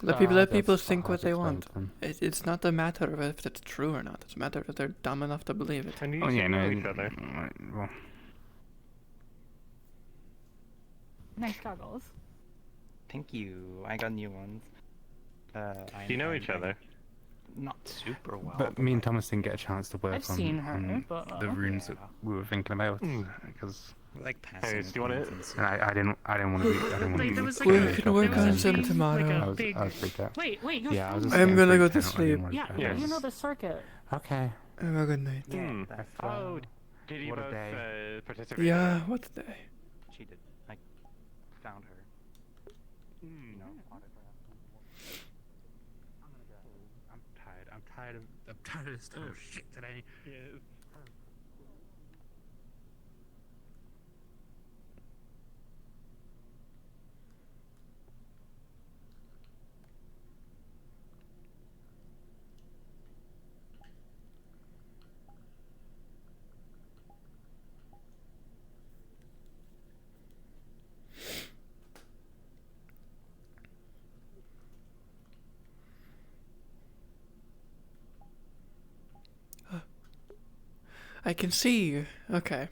Let people that's think what hard to they explain want. to them. It's not a matter of if it's true or not. It's a matter of if they're dumb enough to believe it. and you Oh two yeah, know no. each other. Well, Nice goggles. Thank you. I got new ones. Do you know each other? Not super well. but me and Thomas didn't get a chance to work I've on, seen her, on but, the runes that Yeah. we were thinking about because Like Hey, passing. do you want it? acquaintance. I didn't want to be. I didn't want Like, to there be. was like We a, can work there was on a some big- tomorrow. Like I a was, big... I was freaked out. Wait, your Yeah, I was phone- just I'm getting gonna go freaked to out. I didn't sleep. want- Yeah, I Yes. didn't- you know the circuit. Okay. Have a good night. Yeah, that's Oh, did you What a both day. participate? Yeah, what the day? she did. I found her. Hmm. No, I'm tired. I'm tired of this whole shit today. Yes. I can see you. Okay.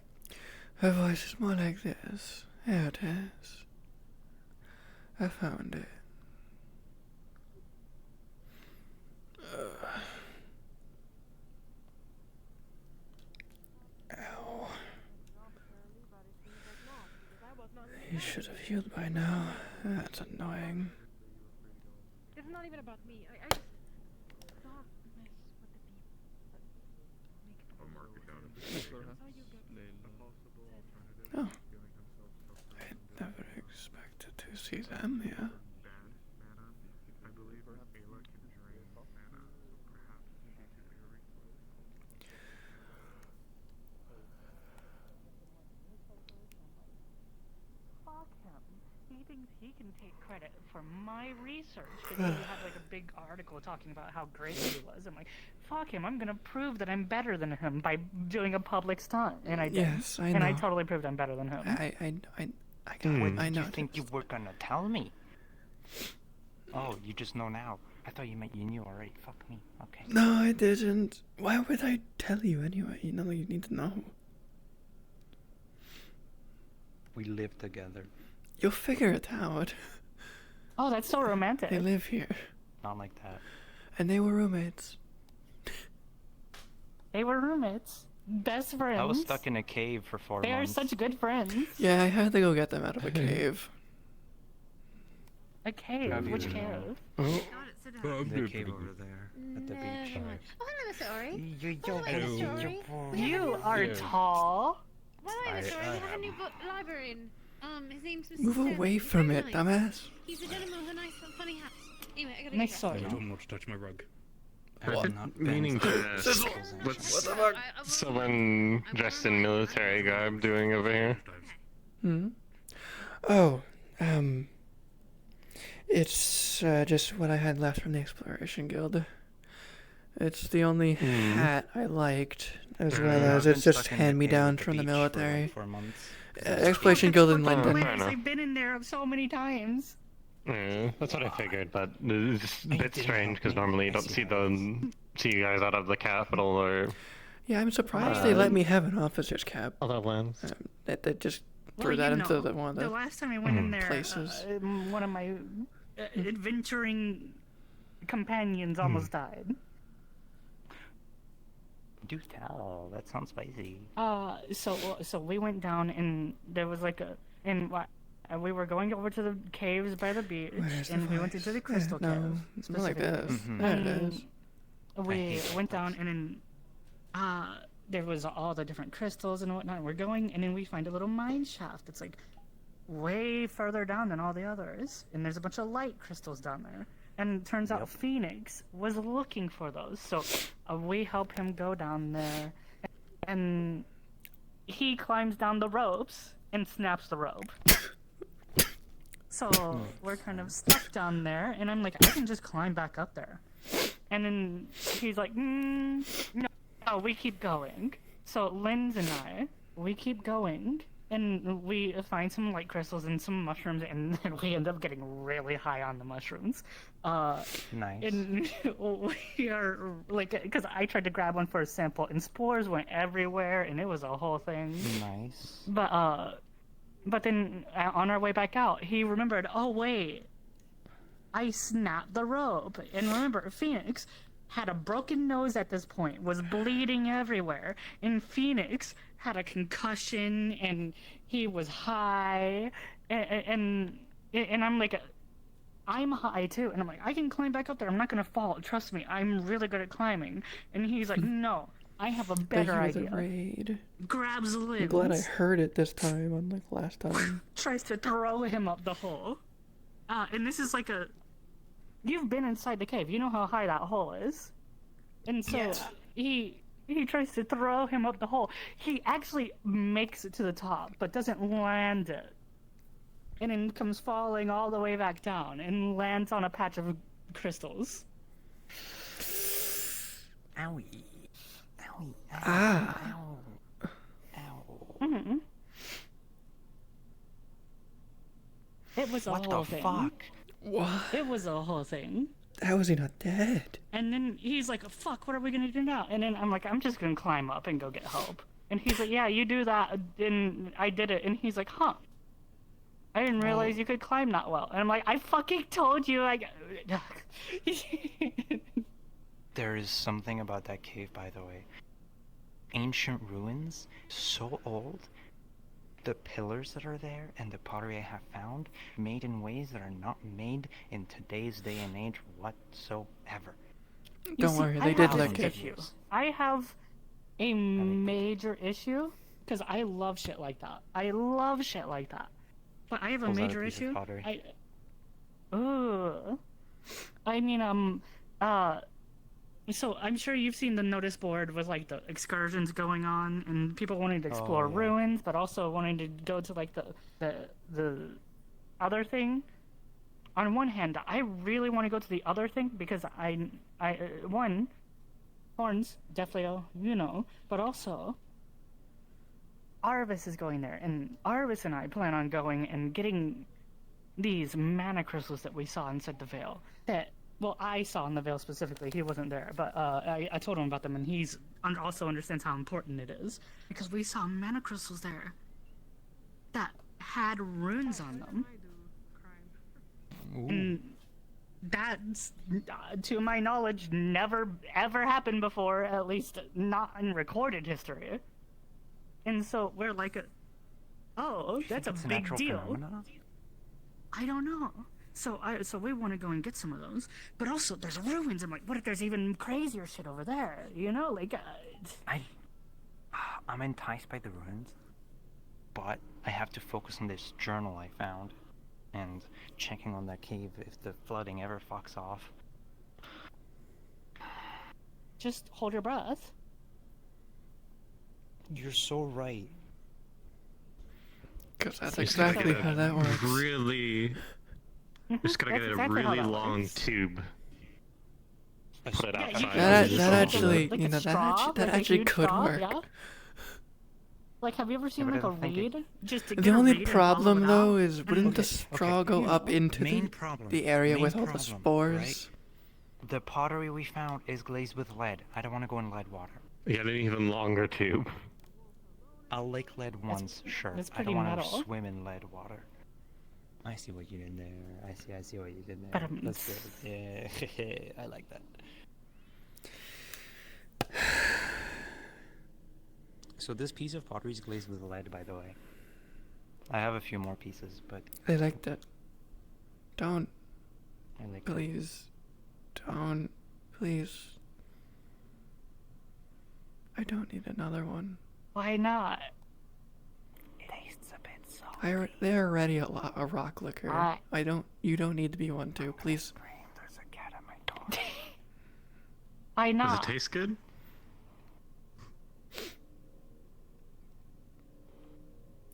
Her voice is more like this. There it is. I found it. Ow. You should have healed by now. That's annoying. It's not even about me. I just don't mess with the people. Oh. I never expected to see them, yeah. Fuck him. He thinks he can take credit for my research because he had like a big article talking about how great he was. I'm like, fuck him. I'm gonna prove that I'm better than him by doing a public stunt, and I did. Yes, I know. And I totally proved I'm better than him. I know. You think you were gonna tell me? Oh, you just know now. I thought you meant you knew already. Fuck me. Okay. No, I didn't. Why would I tell you anyway? You know, you need to know. We live together. You'll figure it out. Oh, that's so romantic. They live here. Not like that. And they were roommates. They were roommates, best friends. I was stuck in a cave for 4 They are months. such good friends. Yeah, I had to go get them out of a cave. A cave? Have Which you- cave? God, it's so dark. The cave over there at the beach. Never mind. Oh, hello, Mr. Ori. You're Hello, Mr. Ori. You are tall. By the way, Mr. Ori, I we have a am. new librarian. His name's Mr. Move Stanley. away He's from very it, nice. dumbass. He's a gentleman with a nice, funny hat. Anyway, I gotta Nice get sword. back. Tell him not to touch my rug. I've not been Meaning to to schools what's I will- someone dressed in military garb doing over here? Hmm? Oh, it's just what I had left from the Exploration Guild. It's the only hat I liked, as well I've as been it's just stuck in the hand-me-down cave at from the beach for, like, military. 4 months. Exploration Guild in London. fair enough. I've been in there so many times. Yeah, that's what I figured, but it's a bit didn't strange because help me. normally you I don't see you guys out of the capital or Yeah, I'm surprised they let me have an officer's cap. other lands. They just Well, threw that you into know, one of the the last time I went in there, places. one of my adventuring companions almost died. Do tell. That sounds spicy. So we went down and there was like we were going over to the caves by the beach, Where's the and we went voice? into the crystal No, cave. it's more like specifically. this. There it And is. We hate went down and then there was all the different crystals and whatnot. And we're going and then we find a little mine shaft that's like way further down than all the others, and there's a bunch of light crystals down there. And it turns out Phoenix was looking for those, so we help him go down there, and he climbs down the ropes and snaps the rope. So we're kind of stuck down there, and I'm like, I can just climb back up there. And then he's like, no, we keep going. So Linz and we keep going, and we find some light crystals and some mushrooms, and then we end up getting really high on the mushrooms. Nice. And we are like, because I tried to grab one for a sample, and spores went everywhere, and it was a whole thing. Nice. But then on our way back out, he remembered, oh wait, I snapped the rope. And remember, Phoenix had a broken nose at this point, was bleeding everywhere, and Phoenix had a concussion, and he was high, and I'm like, I'm high too, and I'm like, I can climb back up there, I'm not gonna fall, trust me, I'm really good at climbing. And he's like, no, I have a better Thank you idea. for the raid. Grabs I'm Linz, glad I heard it this time, unlike last time. tries to throw him up the hole. And this is like you've been inside the cave, you know how high that hole is. And so he tries to throw him up the hole. He actually makes it to the top, but doesn't land it. And then comes falling all the way back down and lands on a patch of crystals. Owie. Owie. Ah. Ow. Ow. Mm-hmm. It was a What whole the thing. fuck? What? It was a whole thing. How is he not dead? And then he's like, fuck, what are we gonna do now? And then I'm like, I'm just gonna climb up and go get help. And he's like, yeah, you do that. And I did it. And he's like, huh. I didn't realize you could climb that well. And I'm like, I fucking told you. There is something about that cave, by the way. Ancient ruins, so old. The pillars that are there and the pottery I have found, made in ways that are not made in today's day and age whatsoever. Don't worry, they did let kids. kids. I have a major issue because I love shit like that. I love shit like that. But I have a Pulls out a major piece of issue. pottery. So I'm sure you've seen the notice board with like the excursions going on and people wanting to explore yeah. ruins, but also wanting to go to like the other thing. On one hand, I really want to go to the other thing because one, Horns, definitely, you know, but also Arvis is going there, and Arvis and I plan on going and getting these mana crystals that we saw inside the Veil. Well, I saw in the Veil specifically. He wasn't there, but I told him about them, and he's also understands how important it is because we saw mana crystals there that had runes on them. And that's, to my knowledge, never ever happened before, at least not in recorded history. And so we're like, oh, that's a It's big natural deal. phenomena? I don't know. So we want to go and get some of those, but also there's ruins. I'm like, what if there's even crazier shit over there? You know, like. I'm enticed by the ruins, but I have to focus on this journal I found, and checking on that cave if the flooding ever fucks off. Just hold your breath. You're so right. Because that's Just gotta exactly get how that works. Really, just gotta That's get exactly a how really that long works. tube. Put it Yeah, you outside. can- That you that can- actually, like you a know, straw, that like a actually huge could straw, work. yeah? Like, have you ever seen but I like a don't think it- reed? Just to The get a only reed and follow problem it though out? is wouldn't the Okay, straw go up into main the, problem, the area main with all the problem, spores? right? The pottery we found is glazed with lead. I don't want to go in lead water. You got an even longer tube. I'll like lead once, sure. that's I pretty don't want metal. to swim in lead water. I see what you did there. I see what you did there. But, That's good. Yeah, I like that. So this piece of pottery is glazed with lead, by the way. I have a few more pieces, but I like that. Don't, I like please, don't, please. I don't need another one. Why not? it. Tastes a bit salty. They're already a rock liquor. You don't need to be one too, please. There's a cat at my door. Why Does not? it taste good?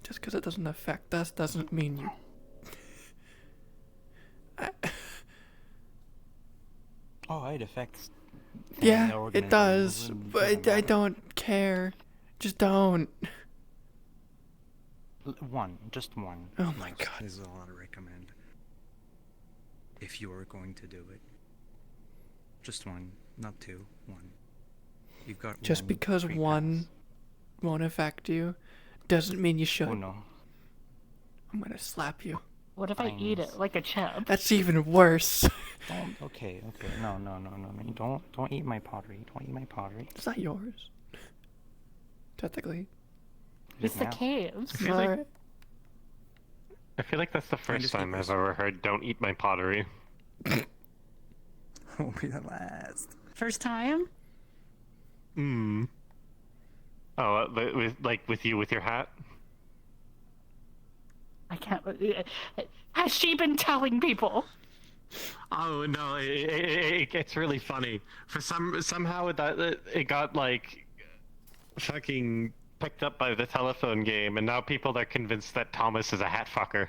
Just because it doesn't affect us doesn't mean you. Oh, it affects. Yeah, the it organism. does, Doesn't but I matter. don't care. Just don't. Just one. Oh my God. This is all I recommend. If you are going to do it, just one, not two. One. You've got Just one because free one pass. won't affect you doesn't mean you should. Oh no. I'm gonna slap you. What if I eat it Fines. like a chip? That's even worse. Don't. Okay. No. Don't eat my pottery. Don't eat my pottery. It's not yours. Technically. It's the now. caves. I feel like- Alright. I feel like that's the first just time keep I've ever heard "Don't eat my pottery." Won't be the last. First time? Hmm. Oh, with you with your hat. I can't. Has she been telling people? Oh no, it gets really funny. For somehow it got like fucking picked up by the telephone game, and now people are convinced that Thomas is a hat fucker.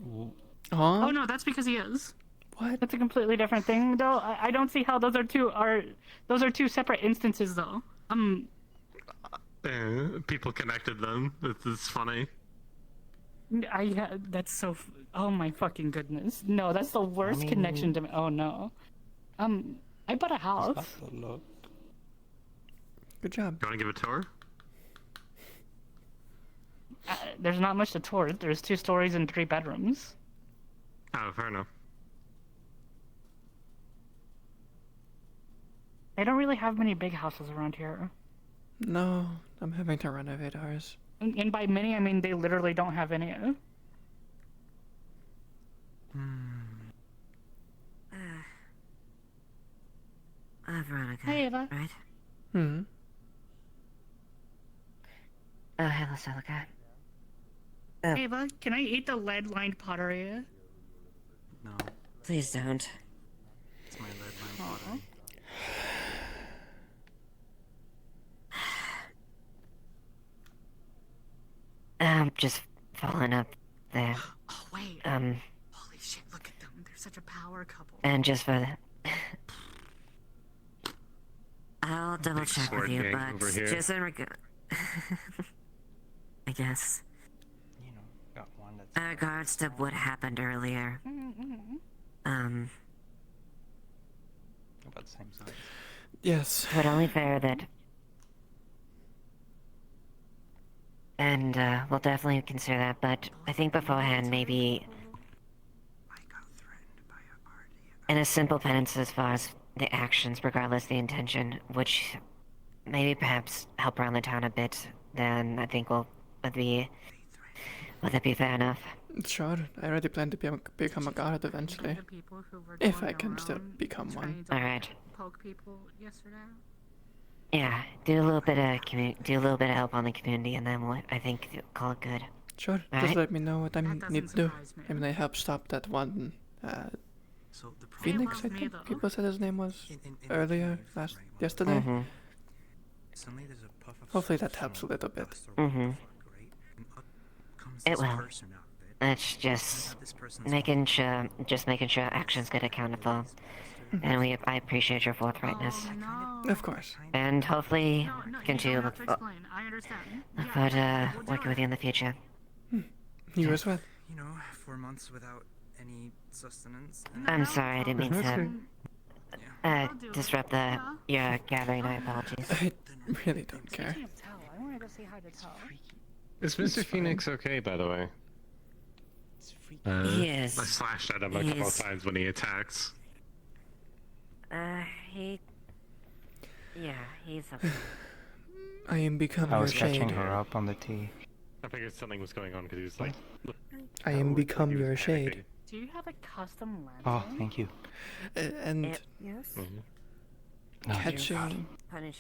Oh Huh? no, that's because he is. What? That's a completely different thing, though. I don't see how those are two separate instances, though. People connected them. It's funny. That's so. Oh my fucking goodness! No, that's the worst mean- connection to me. Oh no. I bought a house. Look. Good job. You want to give a tour? There's not much to tour. There's 2 stories and 3 bedrooms. Oh, fair enough. They don't really have many big houses around here. No, I'm having to renovate ours. And by many, I mean they literally don't have any. Veronica. Hey, Ava. Right? Hmm. Oh, hello, Celica. Ava, can I eat the lead-lined pottery? No, Please don't. it's my lead line pottery. Just following up there. Oh wait. Um, Holy shit! Look at them. They're such a power couple. and just for the... I'll double Big check with sword you, gang but over here. just in regard... I guess. You know, got one that's. In regards to what happened earlier, About the same size. Yes. but only fair that... And, we'll definitely consider that, but I think beforehand, maybe... I got threatened by a party. in a simple penance as far as the actions, regardless the intention, which maybe perhaps help around the town a bit, then I think would that be fair enough? Sure, I already plan to become a god eventually. The people who were If going I can still around become one. trying to Alright. poke people yesterday. Yeah, do a little bit of help on the community, and then I think call it good. Sure, just Alright. let me know what I That need doesn't to do. surprise me. I mean, I helped stop that one, So the problem Phoenix, I love me, think though. people said his name was in earlier, the cave, right, yesterday. Mm-hmm. suddenly there's a puff of Hopefully that smoke, helps a little bit. dust or what the Mhm. fuck, right? And up comes It this will. person out of it. That's Turns just out this person's making fucking sure actions get accounted for. And I appreciate your forthrightness. Oh, no. Of course. And hopefully No, you continue don't have to look explain. I understand. look Yeah, forward to we'll do working with it. you in the future. You as well. You know, 4 months without any sustenance. And I'm sorry, I didn't mean to yeah. disrupt your gathering. I apologies. I really don't care. Can't tell. I wanted to say hi to Tell. Is Mr. Phoenix okay, by the way? He is. I slashed at him a couple of times when he attacks. He's okay. I am become I your was catching shade. her up on the tee. I figured something was going on because he was like. I am become he was your panicking. shade. Do you have a custom lens? Oh, thank you. And Yes. Mhm. No,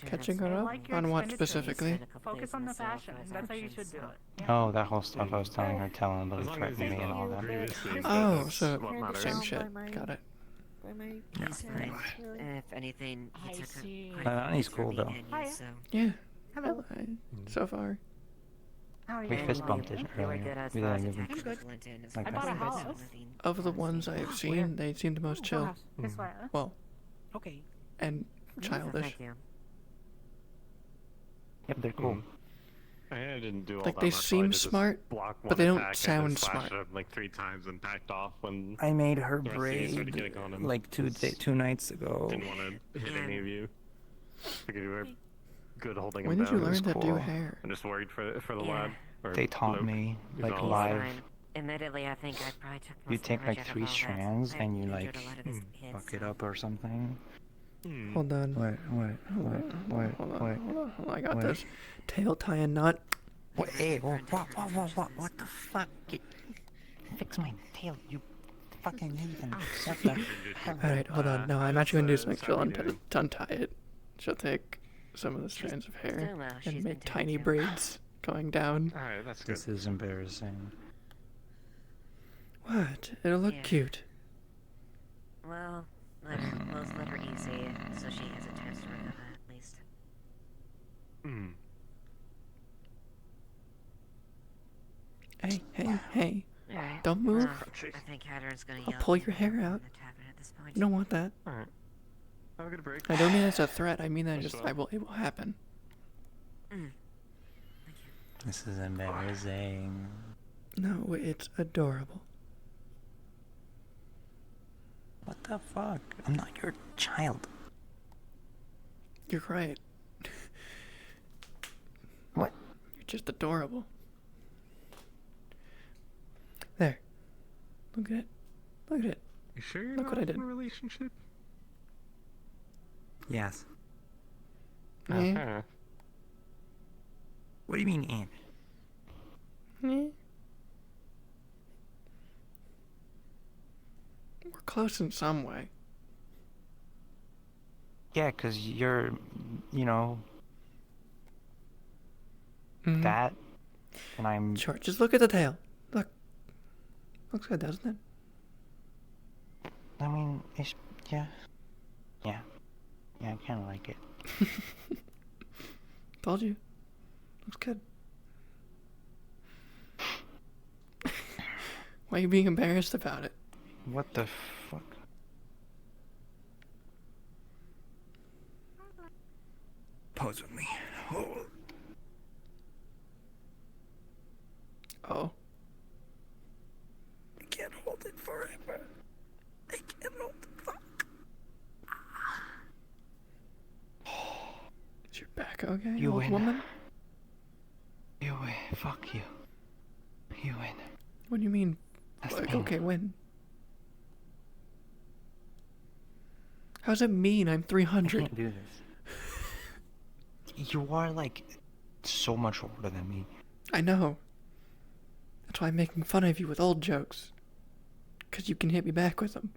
catching her I up like your on what extended specifically? Focus on the fashion. That's how you should do it. Oh, that whole stuff I was telling her, telling him, but As he long as threatened he's me and all not that. grievously Oh, that's so what matters. same shit. Got it. He's fine. If anything, he I took see. quite a He's beating cool, for though. being Hiya. you, so. Yeah. Hello. So far. How are you? We fist bumped it They were earlier. good as We far as didn't even. attacks Good. went in. Like I bought a that. house. Of the ones I have seen, they seem the most chill. House. This way. Huh? Well, Okay. and childish. Thank you. Yep, they're cool. I didn't do all Like that they much, so I seem just smart, blocked but one they don't attack and sound then slashed smart. at him like 3 times and backed off when I made her the rest of you started braid getting on him. like two nights ago. Didn't want to hit any of you. Figured you were good holding When him did you down. learn to do cool. hair? I'm just worried for the Yeah. lad. Or They taught Luke. me He's like all- live. Fine. Admittedly, I think I probably took You most take of the like rage out 3 of all that. strands I and you injured like a lot of his kids, fuck it so- up or something. Hold on. Wait. Hold on. I got this. Tail tie a knot. What? Hey, what the fuck? Fix my tail, you fucking heathen. What the hell? Alright, hold on. No, I'm actually gonna do something. She'll Saturday. untie it. She'll take some of the strands of hair doing well. She's and been make doing tiny too. braids going down. Alright, that's good. This is embarrassing. What? It'll look Yeah. cute. Well, let her easy, so she has a chance to recover at least. Hmm. Hey. Alright. Don't move. I think Catherine's gonna I'll yell pull at your me hair in out. the tavern at this point. You don't want that. Alright. Have a good break. I don't mean it as a threat. I mean that That's just all. it will happen. This is embarrassing. No, it's adorable. What the fuck? I'm not your child. You're right. What? You're just adorable. There. Look at it. Look at it. You sure you're Look not what I did. in a relationship? Yes. Oh, Eh. fair enough. What do you mean, Anne? Eh. We're close in some way. Yeah, 'cause you're, you know, Mhm. that, and I'm. Sure, just look at the tail. Look. Looks good, doesn't it? I mean, it's yeah, yeah, I kind of like it. Told you. Looks good. Why are you being embarrassed about it? What the fuck? Pose with me. Oh. Oh. I can't hold it forever. I can't hold it. Fuck. Is your back okay, You old win. woman? You win. Fuck you. You win. What do you mean? That's Like, me. okay, when? How's it mean? I'm I 300. can't do this. You are like so much older than me. I know. That's why I'm making fun of you with old jokes. 'Cause you can hit me back with them.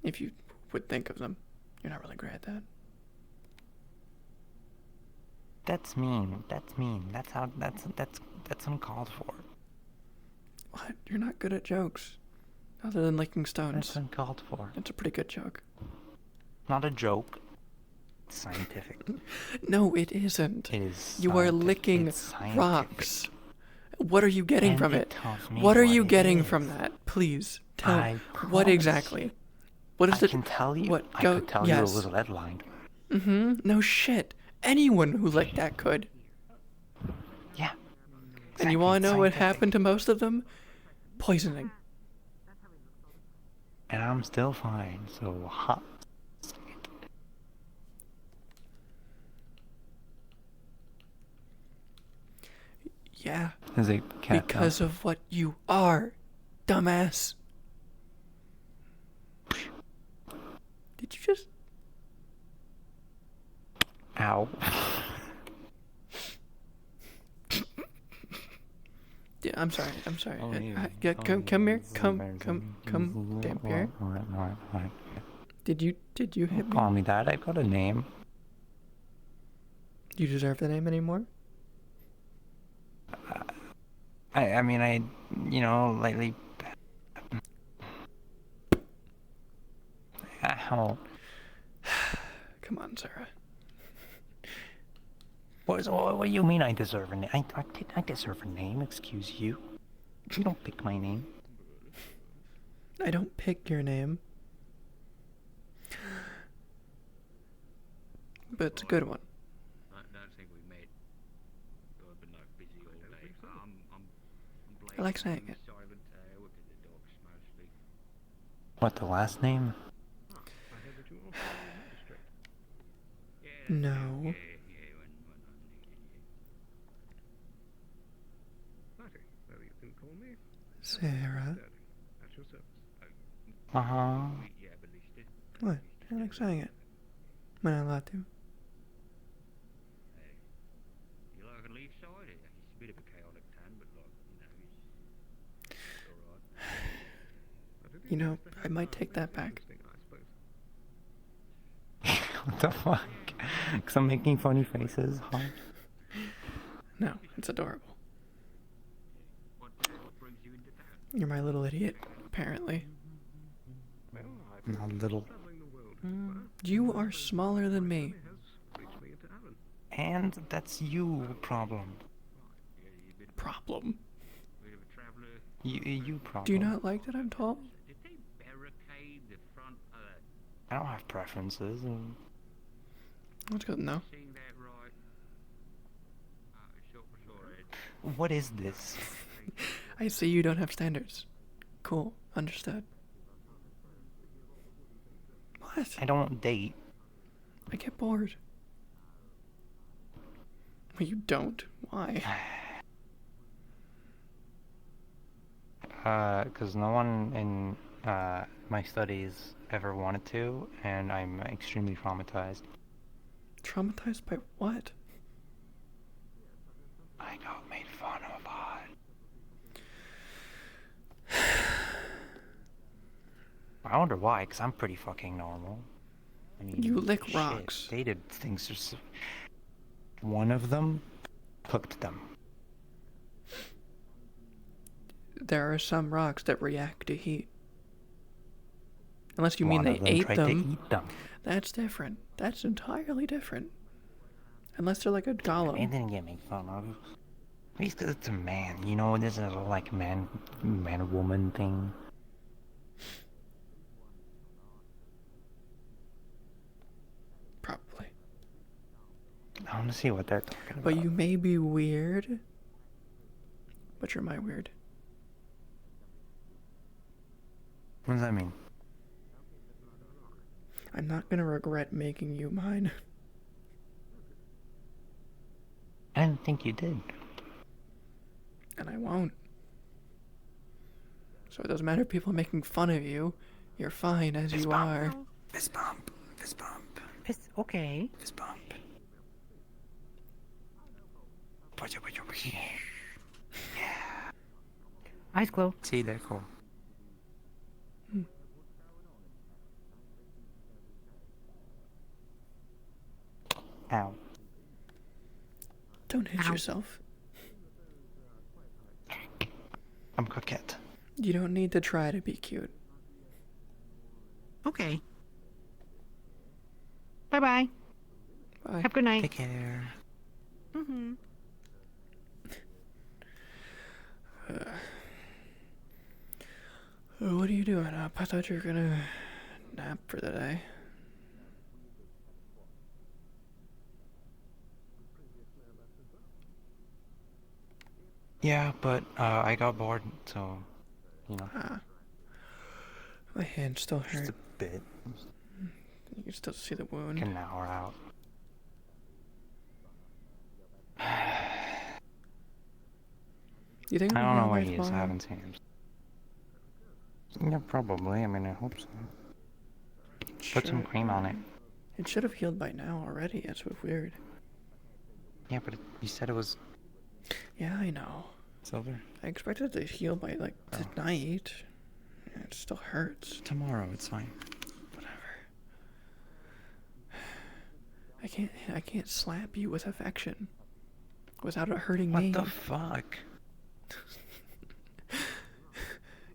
If you would think of them. You're not really great at that. That's mean. That's mean. That's uncalled for. What? You're not good at jokes. Other than licking stones. That's uncalled for. It's a pretty good joke. Not a joke. It's scientific. No, it isn't. It is. You are scientific. licking It's scientific. rocks. What are you getting And from it it? tells me What are what you it getting is. from that? Please tell I me. What promise exactly? What is I it? can tell you. What? I Go. could tell Yes. you a little headline. No shit. Anyone who licked that could. Yeah. And you want to know what happened to most of them? Poisoning. And I'm still fine. So hot. Yeah. Is it cat Because of what you are, dumbass. Did you just... Ow. Yeah, I'm sorry. I'm sorry. Oh, yeah. Yeah, Oh, come yeah. here. This is Come embarrassing. down here. Alright. Did you hit Don't me? call me that. I've got a name. Do you deserve the name anymore? I mean, lately. How? Come on, Sarah. What do you mean I deserve a name? I deserve a name, excuse you. You don't pick my name. I don't pick your name. But it's a good one. I don't think we met. I've been like busy all day. I'm I like saying it. silent with the dogs mostly. What, the last name? No. Sarah. Uh-huh. What? I like saying it. Am I not allowed to? You like a leaf side? It's a bit of a chaotic town, but alright. You know, I might take that back. What the fuck? Because I'm making funny faces, huh? No, it's adorable. What brings you into town? You're my little idiot, apparently. I'm a little. You are smaller than me. And that's you problem. Problem? Bit of a traveller. You problem. Do you not like that I'm tall? Did they barricade the front of that? I don't have preferences. That's good to know. Seeing that right? Sorry. What is this? I see you don't have standards. Cool. Understood. What? I don't date. I get bored. Well, you don't. Why? Because no one in my studies ever wanted to, and I'm extremely traumatized. Traumatized by what? I got made fun of a lot. I wonder why, because I'm pretty fucking normal. I mean, You lick shit, rocks. They did things just... One of them hooked them. There are some rocks that react to heat. Unless you One mean they of them ate tried them. to eat them. That's different. That's entirely different. Unless they're like a They golem. didn't get made fun of. At least 'cause it's a man, you know, this is like man-woman thing. Probably. I want to see what they're talking about. But you may be weird. But you're my weird. What does that mean? I'm not gonna regret making you mine. I didn't think you did. And I won't. So it doesn't matter if people are making fun of you. You're fine as you are. Fist bump. Fist bump. It's okay. Fist bump. Eyes closed. See, they're cool. Ow. Don't hit Ow. yourself. I'm coquette. You don't need to try to be cute. Okay. Bye-bye. Bye. Have a good night. Take care. Mm-hmm. What are you doing up? I thought you were gonna nap for the day. Yeah, but I got bored, so you know. My hand still hurt. Just a bit. You can still see the wound. Like an hour out. You think I we'll don't be know where alright he is. I tomorrow? haven't seen him. Yeah, probably. I mean, I hope so. Put some cream on it. It should have healed by now already. That's what's weird. Yeah, but you said it was Yeah, I know. silver. I expected it to heal by like tonight. It still hurts. Tomorrow, it's fine. Whatever. I can't slap you with affection without it hurting me. What the fuck?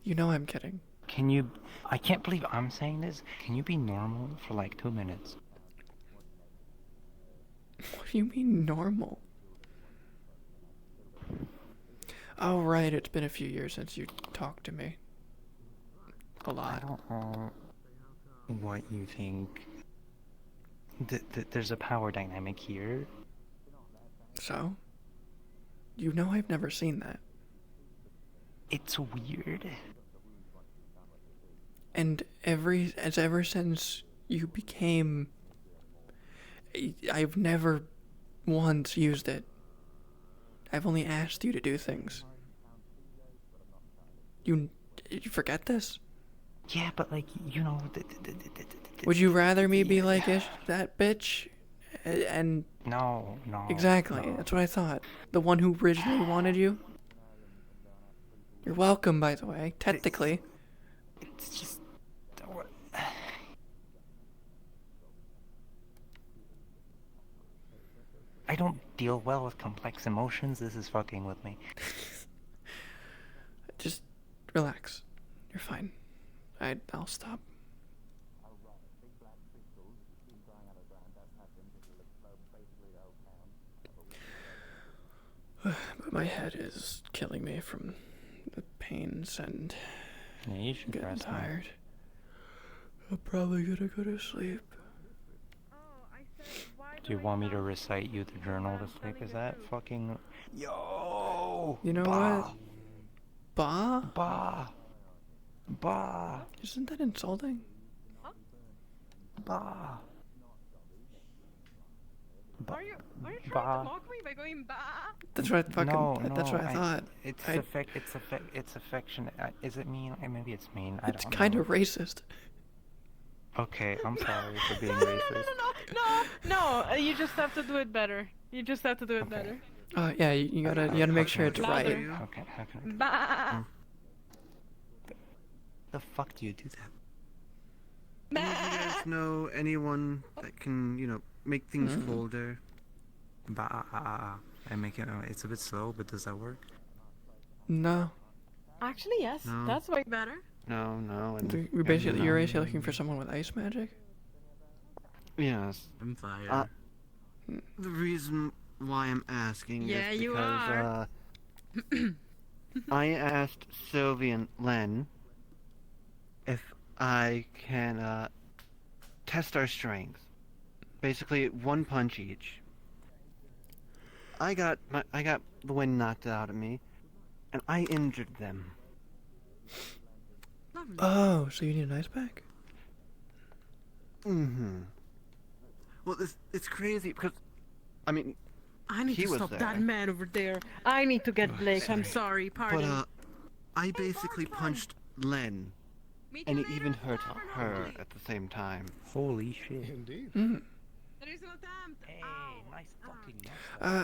You know I'm kidding. Can you... I can't believe I'm saying this. Can you be normal for like 2 minutes? What do you mean normal? Oh right, it's been a few years since you talked to me. A I lot. don't know what you think. There's a power dynamic here. So? You know I've never seen that. It's weird. And ever since you became... I've never once used it. I've only asked you to do things. You forget this? Yeah, but like, you know... Would you rather me be like that bitch? And... No. Exactly, no. that's what I thought. The one who originally wanted you? You're welcome, by the way, technically. It's just... I don't deal well with complex emotions. This is fucking with me. Just relax. You're fine. I'll stop. But my head is killing me from the pains and Yeah, you should getting rest now. tired. I'm probably gonna go to sleep. Do you want me to recite you the journal to sleep? Is that fucking... Yo! You know bah, what? Bah? Bah! Bah! Isn't that insulting? Bah! Are you trying Bah. to mock me by going bah? That's what I fucking. No, that's what I thought. It's I- it's affectionate. Is it mean? Maybe it's mean. I It's don't kind know. of racist. Okay, I'm sorry for being racist. No, you just have to do it better. You just have to do it better. Yeah, you gotta make sure it's right. Louder. Okay, how can I... Bah! The fuck do you do that? Do you guys know anyone that can, make things colder? Bah. I make it. It's a bit slow, but does that work? No. Actually, yes. No. That's way better. No. And, You're basically looking for someone with ice magic. Yes. I'm fire. The reason why I'm asking Yeah, is you because are. I asked Sylvie and Len if I can test our strength. Basically, one punch each. I got the wind knocked out of me, and I injured them. Oh, so you need an ice pack? Mm-hmm. Well, it's crazy because, I mean, I need he to was stop there. that man over there. I need to get Blake. I'm sorry. Pardon. But I basically punched Len, and it even hurt her at the same time. Holy shit. Indeed. There is an attempt. Hey, Ow. nice fucking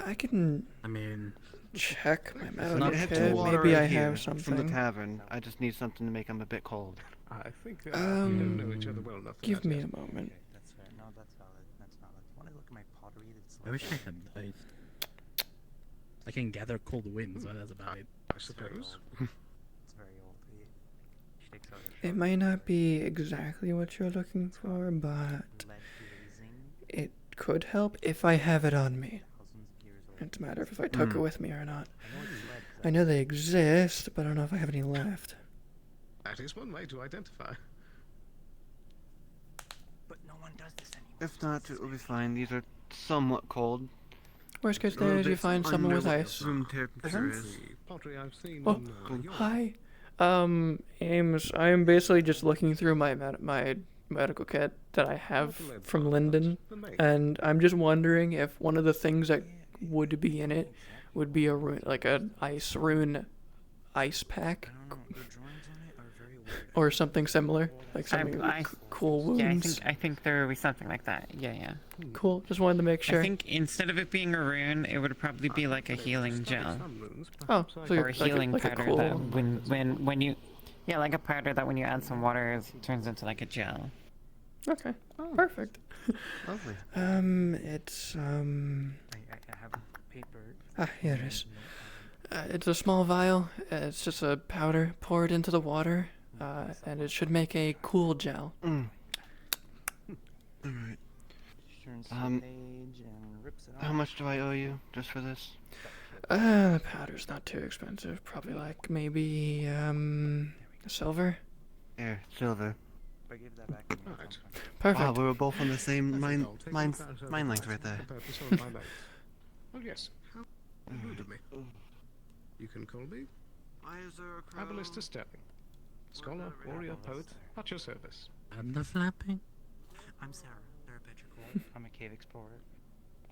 I can I mean, check my Listen, medical I have kit. some water Maybe I here have from the something. tavern. I just need something to make them a bit cold. I think we don't know each other well enough for Give that me yet. a moment. Okay, that's fair. No, that's valid. That's valid. Want to look at my pottery? That's I wish I had dice. I can gather cold winds, but that's about it. I suppose. It's very old. She takes out her It might not be exactly what you're looking for, but lead glazing, it could help if I have it on me. thousands of years old. It's a matter of if I took it with me or not. I know it's lead. I know they exist, but I don't know if I have any left. That is one way to identify. But no one does this anymore. If not, it will be fine. These are somewhat cold. Worst case A little there is you bit find someone with under what ice. room temperature is. The pottery I've seen Oh, in York. hi. Ames, I am basically just looking through my medical kit that I have from Linden, and I'm just wondering if one of the things that would be in it would be like an ice rune ice pack, I don't know. Your drawings on it are very weird. or something similar, like something cool wounds. I think there would be something like that. Yeah. Cool. Just wanted to make sure. I think instead of it being a rune, it would probably be like a healing gel. Oh, so Or you're a healing like a powder cool. that when you, yeah, like a powder that when you add some water turns into like a gel. Okay. Perfect. Lovely. It's I have paper. here it is. It's a small vial. It's just a powder poured into the water, and it should make a cool gel. Mm. Alright. Turns to the page and rips it off. How much do I owe you just for this? The powder's not too expensive. Probably like maybe silver. Here, silver. I give that back to me. Right. Perfect. Wow, we were both on the same mine I'll take mine that as a mine length right there. purpose of my notes. Oh yes, how rude of me. You can call me Abelister Sterling. Scholar, warrior, poet, at your service. And the flapping. I'm Sarah, Therapetrical. I'm a cave explorer.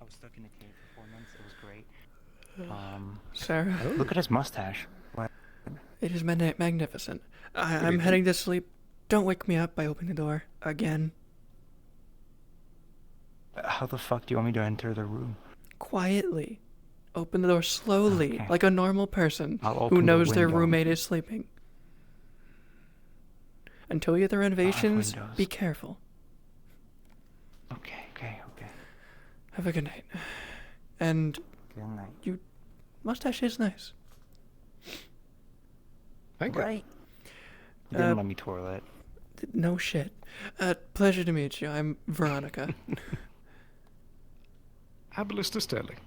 I was stuck in a cave for 4 months. It was great. Sarah, Look at his mustache. What? it is magnificent. I'm heading to sleep. Don't wake me up by opening the door again. How the fuck do you want me to enter the room? Quietly. Open the door slowly, Okay. like a normal person I'll who open the knows their window. roommate is sleeping. Until you get the renovations, windows. be careful. Okay. Have a good night. And Good night. mustache is nice. Thank you. Right. You didn't let me twirl it. No shit. Pleasure to meet you. I'm Veronica. Abelister Sterling.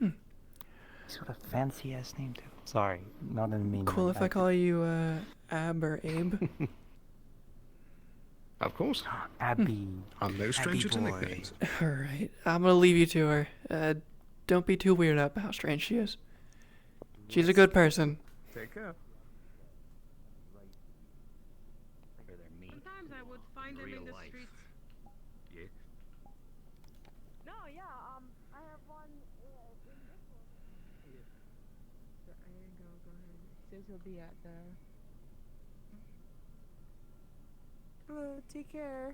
He's got a fancy ass name too. Sorry, not in a mean Cool way. if I call you Ab or Abe. Of course. Abby. I'm no stranger to boy. nicknames. Alright, I'm gonna leave you to her. Don't be too weird about how strange she is. She's a good person. Take care. Sometimes I would find them in the streets. Yeah. No, yeah, I have one in this one. There you go, go ahead. Says he'll be at the... take care.